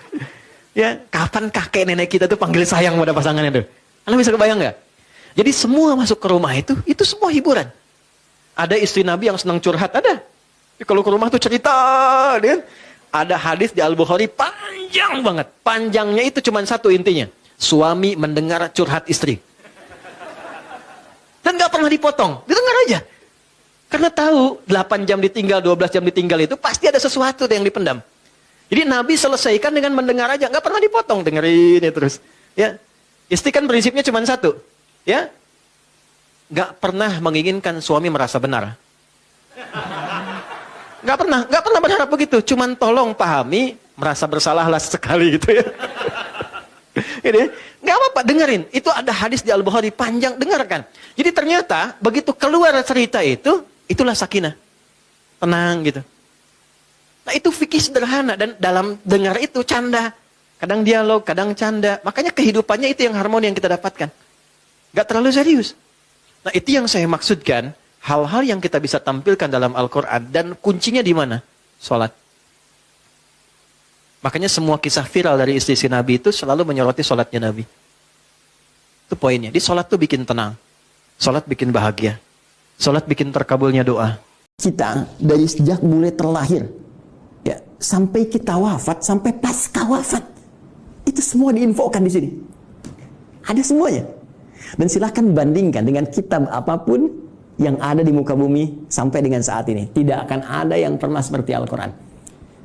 Ya, kapan kakek nenek kita tuh panggil sayang pada pasangannya tuh? Anda bisa kebayang nggak? Jadi semua masuk ke rumah itu semua hiburan. Ada istri Nabi yang senang curhat, ada. Jadi kalau ke rumah tuh cerita, kan? Ada hadis di Al-Bukhari panjang banget. Panjangnya itu cuma satu intinya. Suami mendengar curhat istri. Dan nggak pernah dipotong, didengar aja. Karena tahu 8 jam ditinggal, 12 jam ditinggal itu pasti ada sesuatu yang dipendam. Jadi Nabi selesaikan dengan mendengar aja, nggak pernah dipotong, dengerin ya terus. Ya, istri kan prinsipnya cuma satu. Ya, nggak pernah menginginkan suami merasa benar. Nggak pernah berharap begitu. Cuman tolong pahami, merasa bersalahlah sekali gitu ya. Gitu ya. Nggak apa-apa, dengerin. Itu ada hadis di Al-Bukhari panjang, dengarkan. Jadi ternyata begitu keluar cerita itu, itulah sakinah. Tenang gitu. Nah itu fikih sederhana dan dalam dengar itu canda. Kadang dialog, kadang canda. Makanya kehidupannya itu yang harmoni yang kita dapatkan. Nggak terlalu serius. Nah itu yang saya maksudkan. Hal-hal yang kita bisa tampilkan dalam Al-Quran. Dan kuncinya di mana? Sholat. Makanya semua kisah viral dari istri Nabi itu selalu menyoroti sholatnya Nabi. Itu poinnya. Di sholat tuh bikin tenang. Sholat bikin bahagia. Sholat bikin terkabulnya doa. Kita dari sejak mulai terlahir, ya, sampai kita wafat, sampai pasca wafat, itu semua diinfokan di sini. Ada semuanya. Dan silahkan bandingkan dengan kitab apapun yang ada di muka bumi sampai dengan saat ini. Tidak akan ada yang pernah seperti Al-Quran.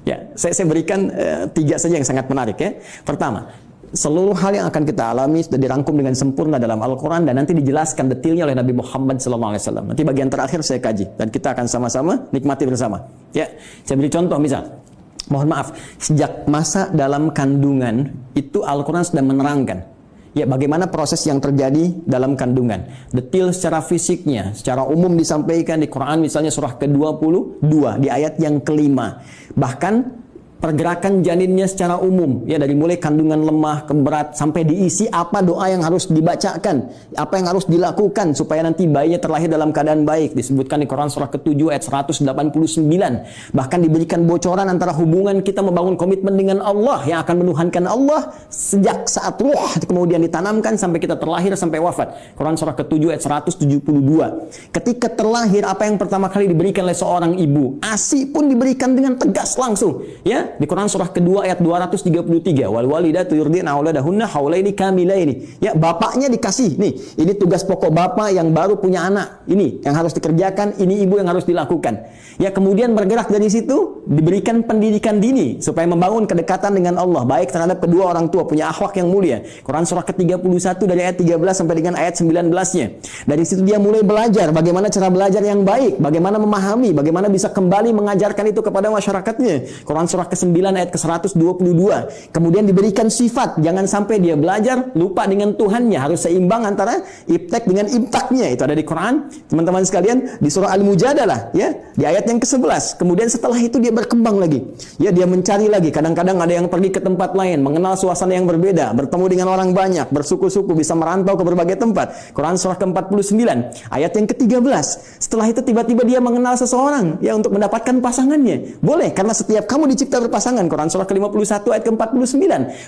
Ya, saya berikan 3 saja yang sangat menarik ya. Pertama, seluruh hal yang akan kita alami sudah dirangkum dengan sempurna dalam Al-Quran dan nanti dijelaskan detailnya oleh Nabi Muhammad SAW. Nanti bagian terakhir saya kaji dan kita akan sama-sama nikmati bersama. Ya, saya beri contoh misal. Mohon maaf, sejak masa dalam kandungan itu Al-Quran sudah menerangkan. Ya, bagaimana proses yang terjadi dalam kandungan. Detail secara fisiknya, secara umum disampaikan di Quran misalnya surah ke-22 di ayat yang kelima. Bahkan pergerakan janinnya secara umum, ya dari mulai kandungan lemah ke berat sampai diisi apa doa yang harus dibacakan, apa yang harus dilakukan supaya nanti bayinya terlahir dalam keadaan baik. Disebutkan di Quran surah ke-7 ayat 189. Bahkan diberikan bocoran antara hubungan kita membangun komitmen dengan Allah yang akan menuhankan Allah sejak saat ruh kemudian ditanamkan sampai kita terlahir sampai wafat. Quran surah ke-7 ayat 172. Ketika terlahir apa yang pertama kali diberikan oleh seorang ibu? ASI pun diberikan dengan tegas langsung, ya. Di Quran surah kedua ayat 233, wal walidatu yurdina auladahunna haulaini kamilaini. Ya, bapaknya dikasih, nih, ini tugas pokok bapak yang baru punya anak. Ini yang harus dikerjakan, ini ibu yang harus dilakukan. Ya, kemudian bergerak dari situ diberikan pendidikan dini supaya membangun kedekatan dengan Allah, baik terhadap kedua orang tua, punya akhlak yang mulia. Quran surah ke-31 dari ayat 13 sampai dengan ayat 19-nya. Dari situ dia mulai belajar bagaimana cara belajar yang baik, bagaimana memahami, bagaimana bisa kembali mengajarkan itu kepada masyarakatnya. Quran surah ke-9 ayat ke-122. Kemudian diberikan sifat, jangan sampai dia belajar lupa dengan Tuhannya, harus seimbang antara ibtek dengan imtaknya. Itu ada di Quran, teman-teman sekalian, di surah Al-Mujadalah, ya, di ayat yang ke-11. Kemudian setelah itu dia berkembang lagi. Ya, dia mencari lagi. Kadang-kadang ada yang pergi ke tempat lain, mengenal suasana yang berbeda, bertemu dengan orang banyak, bersuku-suku, bisa merantau ke berbagai tempat. Quran surah ke-49 ayat yang ke-13. Setelah itu tiba-tiba dia mengenal seseorang, ya, untuk mendapatkan pasangannya. Boleh, karena setiap kamu dicipta berpasangan. Quran surah ke-51 ayat ke-49.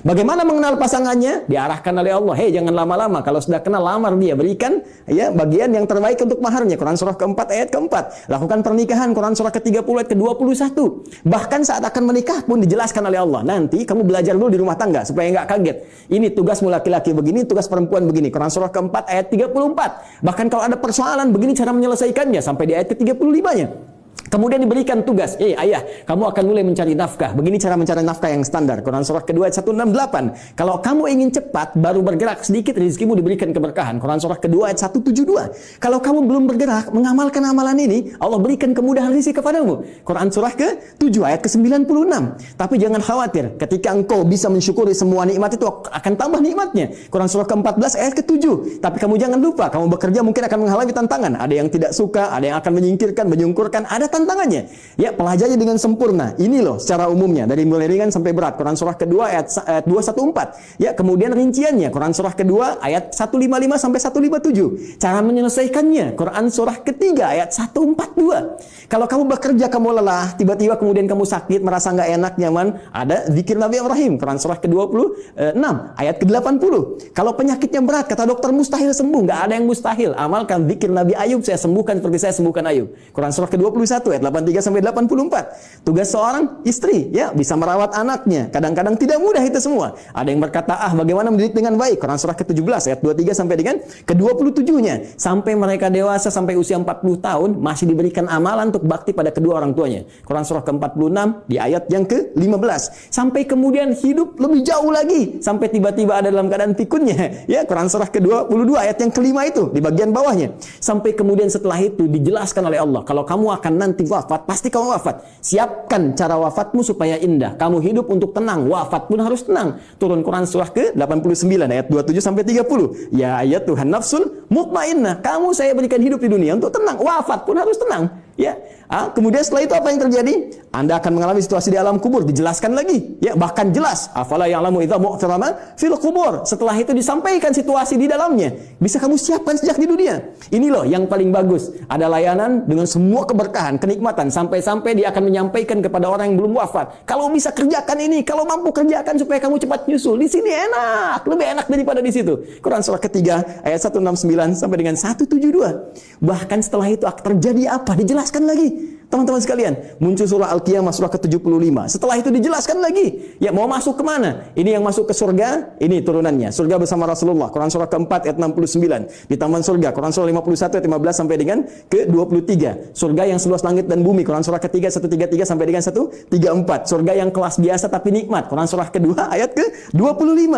Bagaimana mengenal pasangannya? Diarahkan oleh Allah. Hei, jangan lama-lama. Kalau sudah kenal, lamar dia. Berikan, ya, bagian yang terbaik untuk maharnya. Quran surah ke-4 ayat ke-4. Lakukan pernikahan. Quran surah ke-30 ayat ke-21. Bahkan saat akan menikah pun dijelaskan oleh Allah. Nanti kamu belajar dulu di rumah tangga supaya nggak kaget. Ini tugasmu laki-laki begini, tugas perempuan begini. Quran surah ke-4 ayat 34. Bahkan kalau ada persoalan begini cara menyelesaikannya sampai di ayat ke-35-nya. Kemudian diberikan tugas, ayah, kamu akan mulai mencari nafkah. Begini cara mencari nafkah yang standar. Quran surah kedua ayat 168. Kalau kamu ingin cepat, baru bergerak sedikit, rezekimu diberikan keberkahan. Quran surah kedua ayat 172. Kalau kamu belum bergerak, mengamalkan amalan ini, Allah berikan kemudahan rezeki kepadamu. Quran surah ke-7 ayat ke-96. Tapi jangan khawatir, ketika engkau bisa mensyukuri semua nikmat itu akan tambah nikmatnya. Quran surah ke-14 ayat ke-7. Tapi kamu jangan lupa, kamu bekerja mungkin akan mengalami tantangan. Ada yang tidak suka, ada yang akan menyingkirkan, menyungkurkan, ada tantangannya. Ya, pelajari dengan sempurna. Ini loh secara umumnya dari mulai ringan sampai berat. Quran surah kedua ayat 214. Ya, kemudian rinciannya Quran surah kedua ayat 155 sampai 157. Cara menyelesaikannya Quran surah ketiga ayat 142. Kalau kamu bekerja kamu lelah, tiba-tiba kemudian kamu sakit, merasa nggak enak, nyaman, ada zikir Nabi Ibrahim Quran surah ke-26 ayat ke-80. Kalau penyakitnya berat, kata dokter mustahil sembuh, nggak ada yang mustahil. Amalkan zikir Nabi Ayub, saya sembuhkan seperti saya sembuhkan Ayub. Quran surah ke-21 ayat 83 sampai 84. Tugas seorang istri, ya, bisa merawat anaknya. Kadang-kadang tidak mudah itu semua. Ada yang berkata, bagaimana mendidik dengan baik? Quran surah ke-17 ayat 23 sampai dengan ke-27-nya. Sampai mereka dewasa sampai usia 40 tahun masih diberikan amalan untuk bakti pada kedua orang tuanya. Quran surah ke-46 di ayat yang ke-15. Sampai kemudian hidup lebih jauh lagi sampai tiba-tiba ada dalam keadaan pikunnya. Ya, Quran surah ke-22 ayat yang kelima itu di bagian bawahnya. Sampai kemudian setelah itu dijelaskan oleh Allah, kalau kamu akan nanti wafat, pasti kamu wafat. Siapkan cara wafatmu supaya indah. Kamu hidup untuk tenang, wafat pun harus tenang. Turun Quran surah ke-89 ayat 27 sampai 30. Ya ayat Tuhan nafsul mutmainnah. Kamu saya berikan hidup di dunia untuk tenang, wafat pun harus tenang. Ya. Kemudian setelah itu apa yang terjadi? Anda akan mengalami situasi di alam kubur, dijelaskan lagi. Ya, bahkan jelas. Afala ya'lamu idza mu'tarama fil kubur. Setelah itu disampaikan situasi di dalamnya. Bisa kamu siapkan sejak di dunia. Ini loh yang paling bagus. Ada layanan dengan semua keberkahan, kenikmatan, sampai-sampai dia akan menyampaikan kepada orang yang belum wafat. Kalau bisa kerjakan ini, kalau mampu kerjakan supaya kamu cepat nyusul. Di sini enak, lebih enak daripada di situ. Quran surah ketiga ayat 169 sampai dengan 172. Bahkan setelah itu terjadi apa? Dijelaskan lagi. Teman-teman sekalian, muncul surah Al-Qiyamah surah ke-75. Setelah itu dijelaskan lagi. Ya, mau masuk kemana? Ini yang masuk ke surga, ini turunannya. Surga bersama Rasulullah. Quran surah ke-4 ayat 69. Di taman surga. Quran surah 51 ayat 15 sampai dengan ke-23. Surga yang seluas langit dan bumi. Quran surah ke-3 133 sampai dengan 134. Surga yang kelas biasa tapi nikmat. Quran surah kedua ayat ke-25.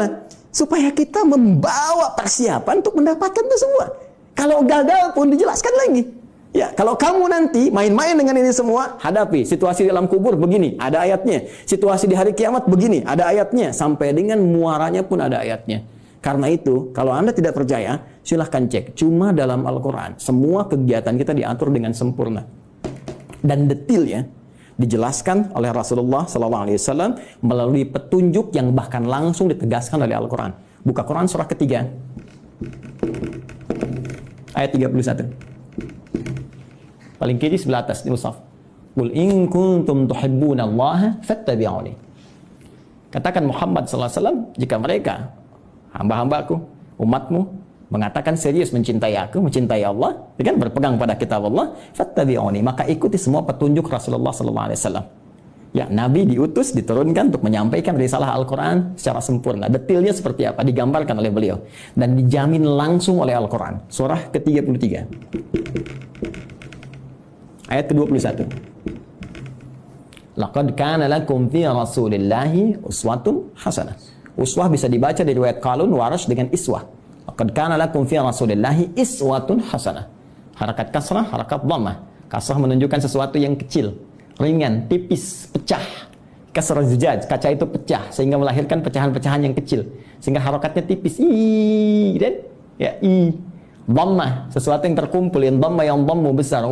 Supaya kita membawa persiapan untuk mendapatkan itu semua. Kalau gagal pun dijelaskan lagi. Ya, kalau kamu nanti main-main dengan ini semua, hadapi situasi di dalam kubur begini, ada ayatnya. Situasi di hari kiamat begini, ada ayatnya. Sampai dengan muaranya pun ada ayatnya. Karena itu, kalau Anda tidak percaya, silahkan cek. Cuma dalam Al-Quran, semua kegiatan kita diatur dengan sempurna. Dan detailnya dijelaskan oleh Rasulullah SAW melalui petunjuk yang bahkan langsung ditegaskan oleh Al-Quran. Buka Quran surah ketiga, ayat 31. Paling kiri sebelah atas di mushaf. Qul in kuntum tuhibbunallaha fattabi'uni. Katakan Muhammad sallallahu alaihi wasallam, jika mereka hamba-hambaku, umatmu mengatakan serius mencintai aku, mencintai Allah, dengan berpegang pada kitab Allah, fattabi'uni, maka ikuti semua petunjuk Rasulullah sallallahu alaihi wasallam. Ya, Nabi diutus, diturunkan untuk menyampaikan risalah Al-Quran secara sempurna. Detailnya seperti apa digambarkan oleh beliau dan dijamin langsung oleh Al-Quran. Surah ke-33. Ayat ke-21. Laqad kana lakum fi Rasulillahi uswatun hasanah. Uswah bisa dibaca dari riwayat Qalun, Warash dengan iswah. Laqad kana lakum fi Rasulillahi iswatun hasanah. Harakat kasrah, harakat dhammah. Kasrah menunjukkan sesuatu yang kecil, ringan, tipis, pecah. Kasrah zujaj, kaca itu pecah sehingga melahirkan pecahan-pecahan yang kecil. Sehingga harakatnya tipis. I dan ya i. Dhammah, sesuatu yang terkumpul, yang dhammah yang dhammu besar.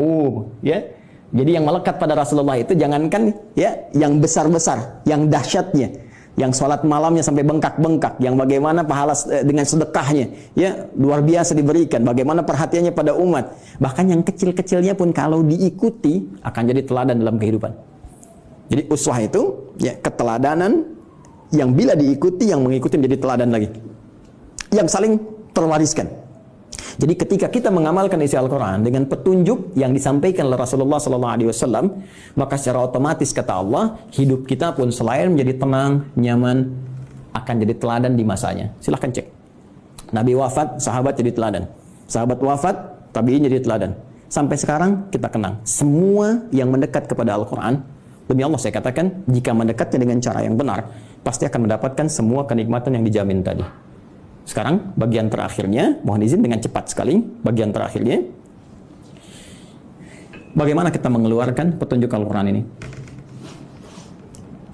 Ya. Jadi yang melekat pada Rasulullah itu jangankan ya yang besar-besar, yang dahsyatnya, yang sholat malamnya sampai bengkak-bengkak, yang bagaimana pahala dengan sedekahnya, ya luar biasa diberikan, bagaimana perhatiannya pada umat. Bahkan yang kecil-kecilnya pun kalau diikuti akan jadi teladan dalam kehidupan. Jadi uswah itu ya keteladanan yang bila diikuti, yang mengikuti menjadi teladan lagi, yang saling terwariskan. Jadi ketika kita mengamalkan isi Al-Quran dengan petunjuk yang disampaikan oleh Rasulullah SAW, maka secara otomatis kata Allah, hidup kita pun selain menjadi tenang, nyaman, akan jadi teladan di masanya. Silahkan cek. Nabi wafat, sahabat jadi teladan. Sahabat wafat, tabi'in jadi teladan. Sampai sekarang kita kenang. Semua yang mendekat kepada Al-Quran, demi Allah saya katakan, jika mendekatnya dengan cara yang benar, pasti akan mendapatkan semua kenikmatan yang dijamin tadi. Sekarang bagian terakhirnya, mohon izin dengan cepat sekali, bagian terakhirnya, bagaimana kita mengeluarkan petunjuk Al-Quran ini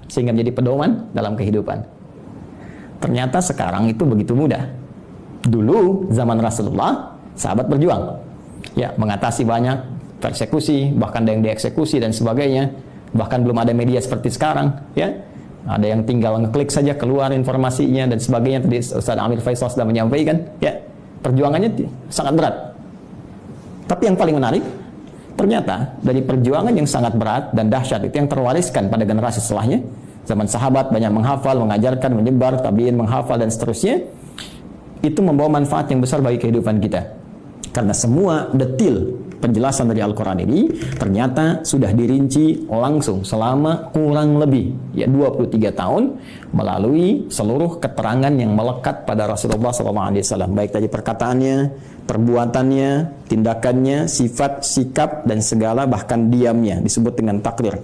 sehingga menjadi pedoman dalam kehidupan. Ternyata sekarang itu begitu mudah. Dulu zaman Rasulullah, sahabat berjuang, ya mengatasi banyak persekusi, bahkan ada yang dieksekusi dan sebagainya. Bahkan belum ada media seperti sekarang, ya. Ada yang tinggal ngeklik saja keluar informasinya dan sebagainya. Tadi Ustaz Amir Faisal sudah menyampaikan, ya perjuangannya sangat berat. Tapi yang paling menarik, ternyata dari perjuangan yang sangat berat dan dahsyat itu yang terwariskan pada generasi setelahnya. Zaman sahabat banyak menghafal, mengajarkan, menyebar, tabi'in menghafal dan seterusnya. Itu membawa manfaat yang besar bagi kehidupan kita. Karena semua detil penjelasan dari Al-Quran ini ternyata sudah dirinci langsung selama kurang lebih ya 23 tahun melalui seluruh keterangan yang melekat pada Rasulullah SAW, baik dari perkataannya, perbuatannya, tindakannya, sifat, sikap dan segala bahkan diamnya disebut dengan takrir.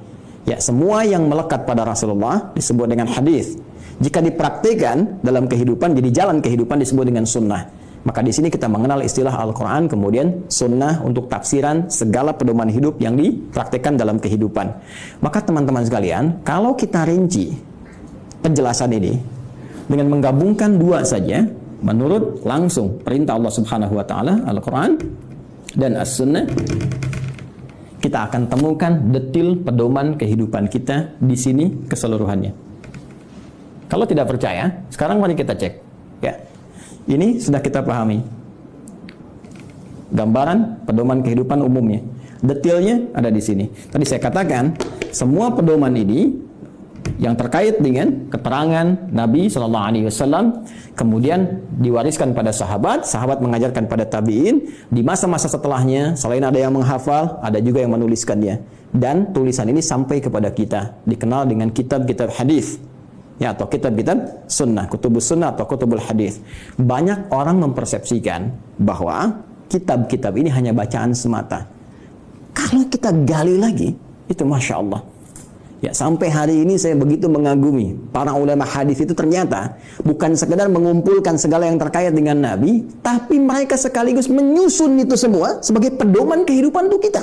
Ya, semua yang melekat pada Rasulullah disebut dengan hadis. Jika dipraktikkan dalam kehidupan jadi jalan kehidupan disebut dengan sunnah. Maka di sini kita mengenal istilah Al-Quran, kemudian sunnah untuk tafsiran segala pedoman hidup yang dipraktikkan dalam kehidupan. Maka teman-teman sekalian, kalau kita rinci penjelasan ini dengan menggabungkan dua saja, menurut langsung perintah Allah Subhanahu wa taala, Al-Quran dan As-Sunnah, kita akan temukan detil pedoman kehidupan kita di sini keseluruhannya. Kalau tidak percaya, sekarang mari kita cek. Ya. Ini sudah kita pahami. Gambaran pedoman kehidupan umumnya. Detilnya ada di sini. Tadi saya katakan, semua pedoman ini yang terkait dengan keterangan Nabi SAW, kemudian diwariskan pada sahabat, sahabat mengajarkan pada tabi'in, di masa-masa setelahnya, selain ada yang menghafal, ada juga yang menuliskannya. Dan tulisan ini sampai kepada kita, dikenal dengan kitab-kitab hadis. Ya, atau kitab-kitab sunnah, kutubus sunnah atau kutubul hadis. Banyak orang mempersepsikan bahwa kitab-kitab ini hanya bacaan semata. Kalau kita gali lagi, itu Masya Allah. Ya, sampai hari ini saya begitu mengagumi para ulama hadis itu, ternyata bukan sekedar mengumpulkan segala yang terkait dengan Nabi, tapi mereka sekaligus menyusun itu semua sebagai pedoman kehidupan untuk kita.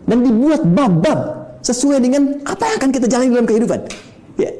Dan dibuat bab-bab sesuai dengan apa yang akan kita jalani dalam kehidupan. Ya.